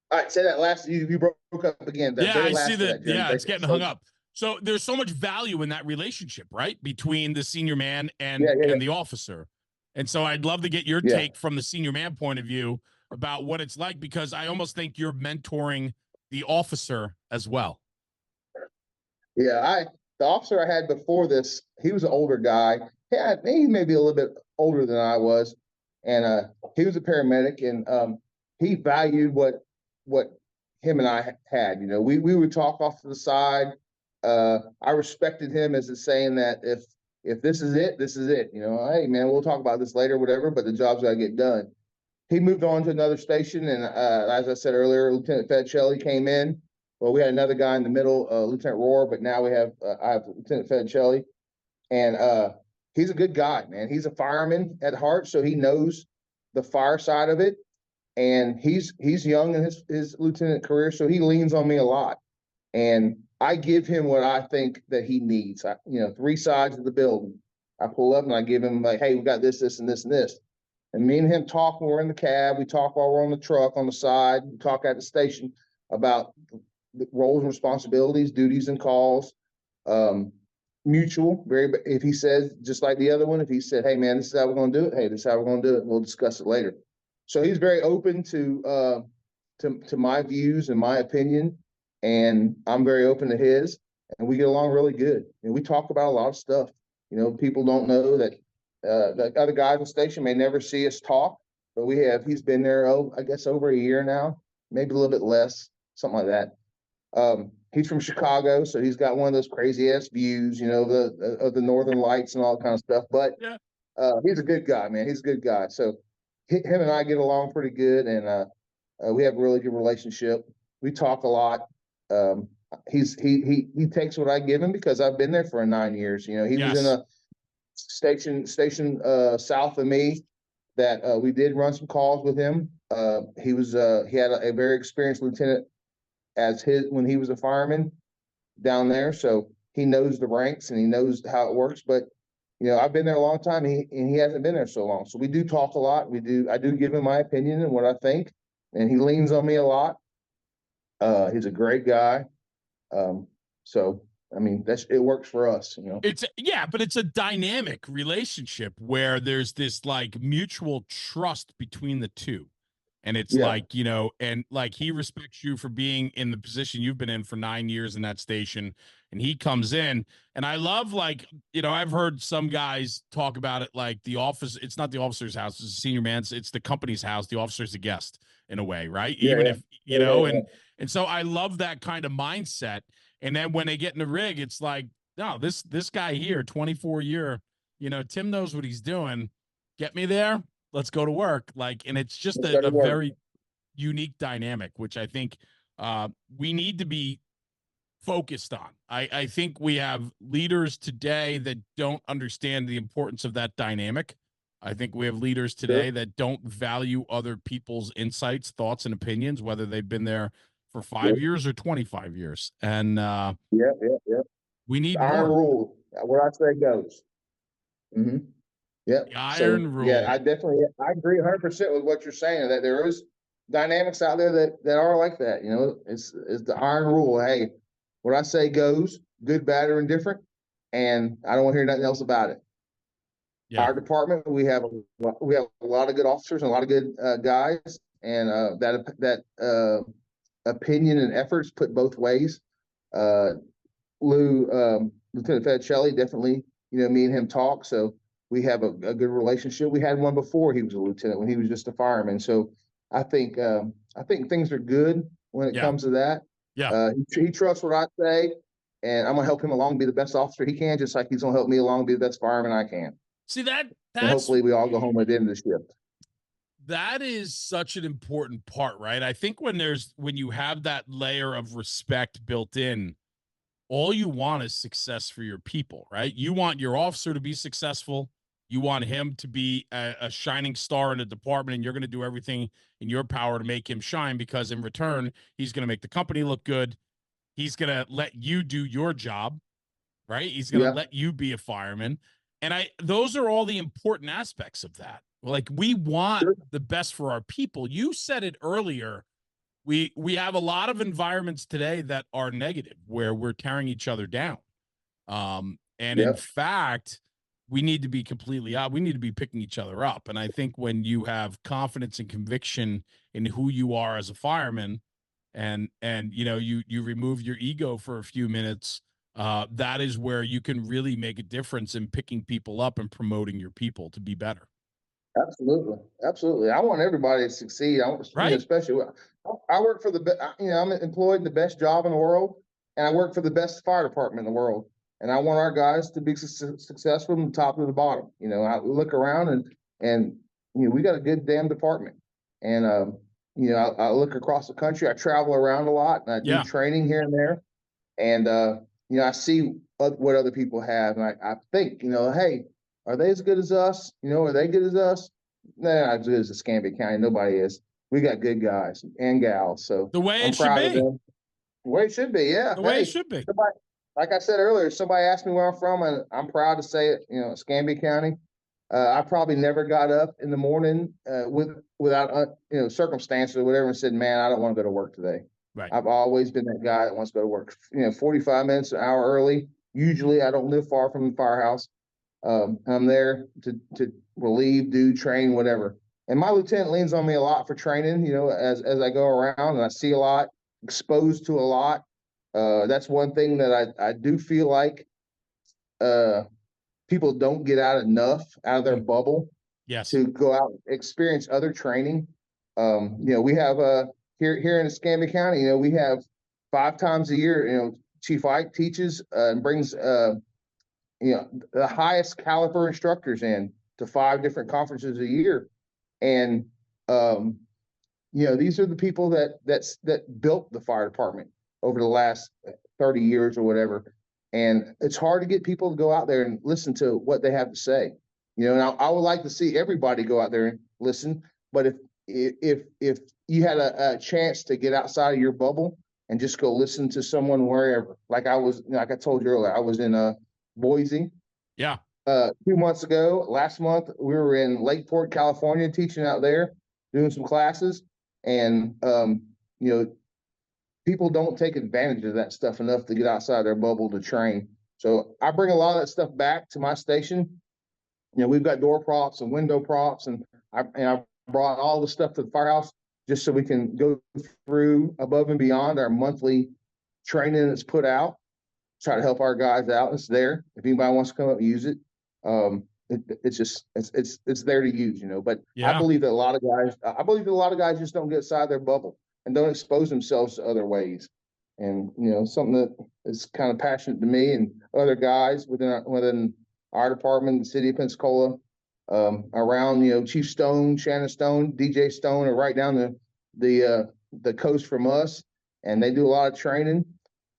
All right, say that last. You broke up again. I see that. It's getting hung up. So there's so much value in that relationship, right, between the senior man and the officer. And so I'd love to get your take from the senior man point of view about what it's like, because I almost think you're mentoring the officer as well. Yeah, the officer I had before this, he was an older guy. Yeah, he may be a little bit older than I was, and he was a paramedic, and he valued what him and I had. We would talk off to the side. I respected him as a saying that if this is it, this is it. Hey man, we'll talk about this later, whatever, but the job's gotta get done. He moved on to another station, and as I said earlier, Lieutenant Fedicelli came in. Well, we had another guy in the middle, Lieutenant Rohr, but now I have Lieutenant Fedicelli, and he's a good guy, man. He's a fireman at heart, so he knows the fire side of it, and he's young in his lieutenant career, so he leans on me a lot, and I give him what I think that he needs. 3 sides of the building. I pull up and I give him like, hey, we got this, this, and this, and this. And me and him talk when we're in the cab. We talk while we're on the truck, on the side. We talk at the station about the roles and responsibilities, duties and calls. Mutual. If he says, just like the other one, if he said, hey man, this is how we're going to do it. Hey, this is how we're going to do it. We'll discuss it later. So he's very open to my views and my opinion, and I'm very open to his, and we get along really good. And we talk about a lot of stuff. You know, people don't know that the other guys on station may never see us talk, but he's been there, I guess over a year now, maybe a little bit less, something like that. He's from Chicago, so he's got one of those crazy ass views, you know, of the Northern Lights and all that kind of stuff. But he's a good guy, man. He's a good guy. So him and I get along pretty good, and we have a really good relationship. We talk a lot. He takes what I give him because I've been there for 9 years. You know, he was in a station south of me that we did run some calls with him. He had a very experienced lieutenant when he was a fireman down there, so he knows the ranks and he knows how it works. But you know, I've been there a long time, and he hasn't been there so long. So we do talk a lot. I do give him my opinion and what I think, and he leans on me a lot. He's a great guy. So I mean, it works for us, you know. But it's a dynamic relationship where there's this like mutual trust between the two. And it's like, you know, and like he respects you for being in the position you've been in for 9 years in that station. And he comes in, and I love, like, you know, I've heard some guys talk about it like the office. It's not the officer's house, it's the senior man's, it's the company's house. The officer's a guest in a way, right? Even if, you know, and so I love that kind of mindset. And then when they get in the rig, it's like, no, this guy here, 24-year, you know, Tim knows what he's doing. Get me there. Let's go to work. Like, and it's just a very unique dynamic, which I think we need to be focused on. I think we have leaders today that don't understand the importance of that dynamic. I think we have leaders today that don't value other people's insights, thoughts, and opinions, whether they've been there for 5 years or 25 years. And we need iron more. rule. What I say goes. Mm-hmm. Yeah. Iron rule. Yeah, I agree 100% with what you're saying, that there is dynamics out there that are like that. You know, it's the iron rule. Hey, what I say goes, good, bad, or indifferent, and I don't want to hear nothing else about it. Yeah. Our department, we have a lot of good officers and a lot of good guys, and that opinion and efforts put both ways. Lieutenant Fed Shelley, definitely, you know, me and him talk, so we have a good relationship. We had one before he was a lieutenant, when he was just a fireman. So I think things are good when it comes to that. Yeah. He trusts what I say, and I'm gonna help him along, be the best officer he can, just like he's gonna help me along, be the best fireman I can. See, that's hopefully we all go home at the end of the shift. That is such an important part, right? I think when you have that layer of respect built in, all you want is success for your people, right? You want your officer to be successful. You want him to be a shining star in the department, and you're going to do everything in your power to make him shine, because in return, he's going to make the company look good. He's going to let you do your job, right? He's going to let you be a fireman. And those are all the important aspects of that. Like, we want the best for our people. You said it earlier. We have a lot of environments today that are negative, where we're tearing each other down. In fact, we need to be completely out. We need to be picking each other up. And I think when you have confidence and conviction in who you are as a fireman, and you know, you remove your ego for a few minutes, that is where you can really make a difference in picking people up and promoting your people to be better. Absolutely. I want everybody to succeed. Especially, I work for I'm employed in the best job in the world, and I work for the best fire department in the world. And I want our guys to be successful from the top to the bottom. You know, I look around and you know, we got a good damn department. And you know, I look across the country. I travel around a lot, and I do training here and there. And you know, I see what other people have, and I think, you know, hey, are they as good as us? You know, are they good as us? They're not as good as Escambia County. Nobody is. We got good guys and gals. So the way it should be. The way it should be, yeah. The way it should be. Like I said earlier, somebody asked me where I'm from, and I'm proud to say it. You know, Escambia County. I probably never got up in the morning without circumstances or whatever and said, "Man, I don't want to go to work today." Right. I've always been that guy that wants to go to work. 45 minutes, an hour early. Usually, I don't live far from the firehouse. I'm there to relieve, do, train, whatever. And my lieutenant leans on me a lot for training. As I go around and I see a lot, exposed to a lot. That's one thing that I do feel like people don't get out of their bubble Yes. to go out and experience other training. We have here in Escambia County, we have 5 times a year, Chief Ike teaches and brings the highest caliber instructors in to 5 different conferences a year. And these are the people that built the fire department over the last 30 years or whatever. And it's hard to get people to go out there and listen to what they have to say. And I would like to see everybody go out there and listen. But if you had a chance to get outside of your bubble and just go listen to someone wherever, like I told you earlier, I was in Boise. Yeah. 2 months ago, last month, we were in Lakeport, California, teaching out there, doing some classes. And, people don't take advantage of that stuff enough to get outside their bubble to train. So I bring a lot of that stuff back to my station. We've got door props and window props, and I brought all the stuff to the firehouse just so we can go through above and beyond our monthly training that's put out, try to help our guys out. It's there. If anybody wants to come up and use it, it's there to use, But yeah. I believe that a lot of guys just don't get outside their bubble and don't expose themselves to other ways. And something that is kind of passionate to me and other guys within our department, the city of Pensacola, around Chief Stone, Shannon Stone, DJ Stone are right down the coast from us, and they do a lot of training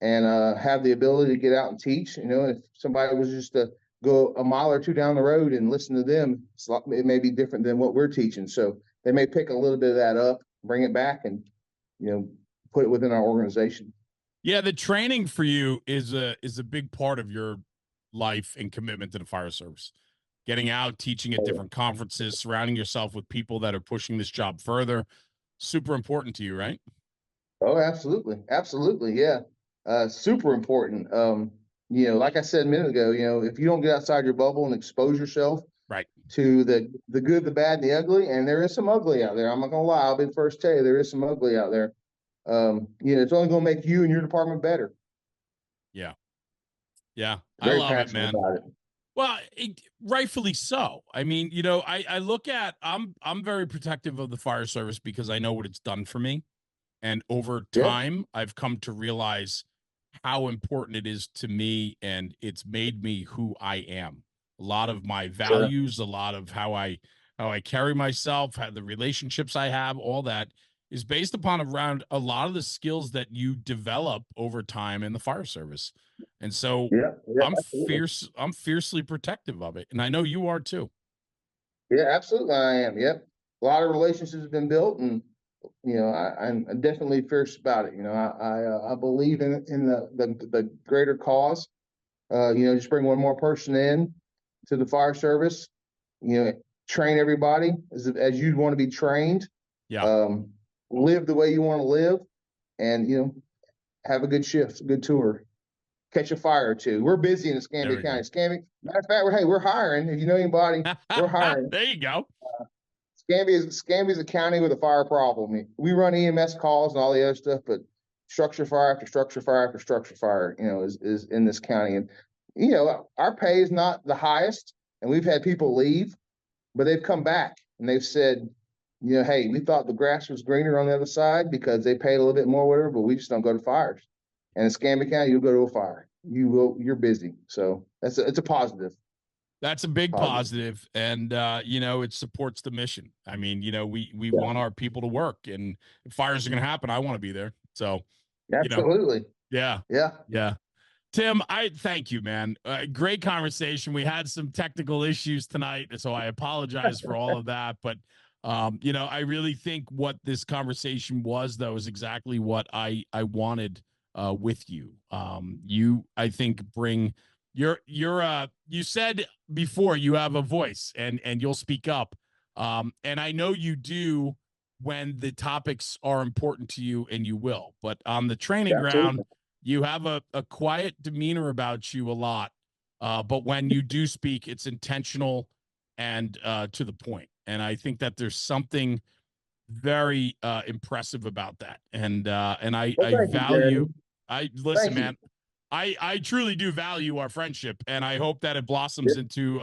and have the ability to get out and teach. If somebody was just to go a mile or 2 down the road and listen to them, it may be different than what we're teaching. So they may pick a little bit of that up, bring it back, and put it within our organization. Yeah, the training for you is a big part of your life and commitment to the fire service. Getting out, teaching at different conferences, surrounding yourself with people that are pushing this job further, super important to you, right? Oh, absolutely. Absolutely. Yeah. Super important. Like I said a minute ago, if you don't get outside your bubble and expose yourself right to the good, the bad, and the ugly, and there is some ugly out there. I'm not gonna lie, I'll be the first to tell you there is some ugly out there. It's only gonna make you and your department better. Yeah. Yeah. Very I love it, man. About it. Well, rightfully so. I mean, I look at, I'm very protective of the fire service because I know what it's done for me. And over time, I've come to realize how important it is to me, and it's made me who I am. A lot of my values, a lot of how I carry myself, how the relationships I have, all that is based upon around a lot of the skills that you develop over time in the fire service. And so I'm fiercely protective of it. And I know you are too. Yeah, absolutely. I am. Yep. A lot of relationships have been built, and I'm definitely fierce about it. I believe in the greater cause. Just bring one more person in to the fire service. Train everybody as you'd want to be trained. Yeah. Live the way you want to live, and have a good shift, a good tour. Catch a fire or two. We're busy in Escambia County. Escambia, matter of fact, we're hiring. If you know anybody, we're hiring. There you go. Escambia is a county with a fire problem. We run EMS calls and all the other stuff, but structure fire after structure fire after structure fire, is in this county. And our pay is not the highest, and we've had people leave, but they've come back and they've said, hey, we thought the grass was greener on the other side because they paid a little bit more, whatever, but we just don't go to fires. And in Escambia County, you'll go to a fire. You're busy. So it's a positive. That's a big positive. And, it supports the mission. I mean, we want our people to work, and if fires are going to happen, I want to be there. So absolutely. Yeah. Tim, I thank you, man. Great conversation. We had some technical issues tonight, so I apologize for all of that. But, I really think what this conversation was, though, is exactly what I wanted with you. You, I think, bring you said before you have a voice and you'll speak up. And I know you do when the topics are important to you, and you will, but on the training ground, you have a quiet demeanor about you a lot. But when you do speak, it's intentional and to the point. And I think that there's something very impressive about that. And I value, listen, man, I truly do value our friendship, and I hope that it blossoms into,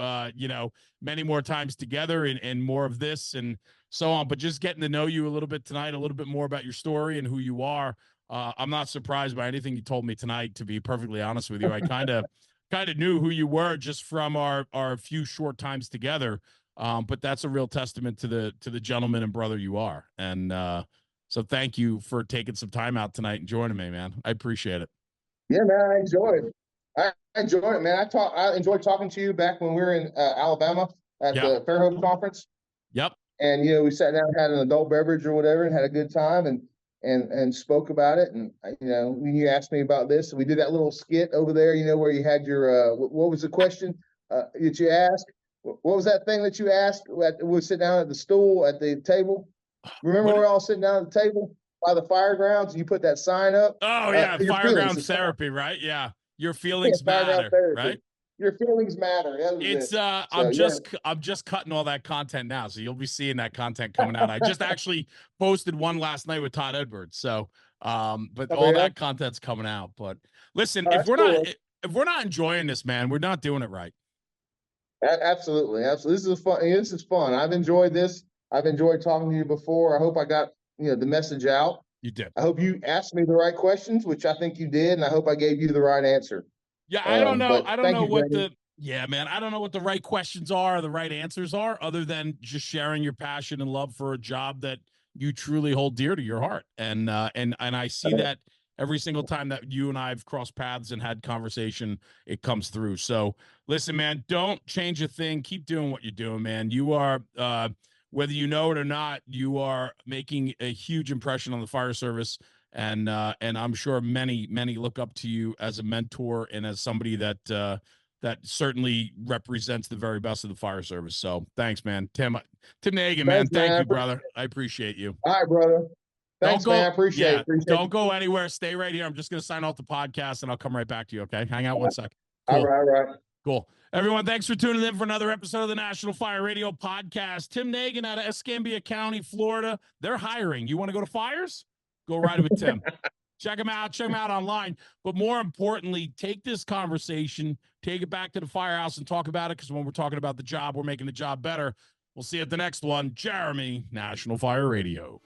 many more times together and more of this and so on. But just getting to know you a little bit tonight, a little bit more about your story and who you are. I'm not surprised by anything you told me tonight, to be perfectly honest with you. I kind of knew who you were just from our few short times together. But that's a real testament to the gentleman and brother you are. And so thank you for taking some time out tonight and joining me, man. I appreciate it. Yeah, man, I enjoyed it. I enjoyed it, man. I enjoyed talking to you back when we were in Alabama at the Fairhope conference. Yep. And we sat down, had an adult beverage or whatever, and had a good time and spoke about it. And when you asked me about this, we did that little skit over there, where you had your what was the question that you asked? What was that thing that you asked? We sit down at the stool at the table. Remember, we're all sitting down at the table by the fire grounds, and you put that sign up. Oh yeah, fireground therapy, right? Yeah, your feelings matter, right? Your feelings matter. It's I'm just cutting all that content now, so you'll be seeing that content coming out. I just actually posted one last night with Todd Edwards, so but all that content's coming out. But listen, if we're not enjoying this, man, we're not doing it right. Absolutely. This is fun. This is fun. I've enjoyed this. I've enjoyed talking to you before. I hope I got the message out. You did. I hope you asked me the right questions, which I think you did, and I hope I gave you the right answer. Yeah, I don't know. I don't know what I don't know what the right questions are, the right answers are, other than just sharing your passion and love for a job that you truly hold dear to your heart. And I see that every single time that you and I have crossed paths and had conversation, it comes through. So listen, man, don't change a thing. Keep doing what you're doing, man. You are, whether you know it or not, you are making a huge impression on the fire service. And I'm sure many look up to you as a mentor and as somebody that certainly represents the very best of the fire service. So thanks, man. Tim Nagim, man. Thank you, brother. I appreciate you. All right, brother. Thanks, man. I appreciate it. Don't go anywhere. Stay right here. I'm just going to sign off the podcast and I'll come right back to you. Okay. Hang out 1 second. Cool. All right. Cool. Everyone, thanks for tuning in for another episode of the National Fire Radio Podcast. Tim Nagim out of Escambia County, Florida. They're hiring. You want to go to fires? Go ride with Tim. Check them out online. But more importantly, take this conversation, take it back to the firehouse and talk about it, because when we're talking about the job, we're making the job better. We'll see you at the next one. Jeremy, National Fire Radio.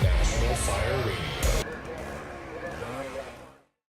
National Fire Radio.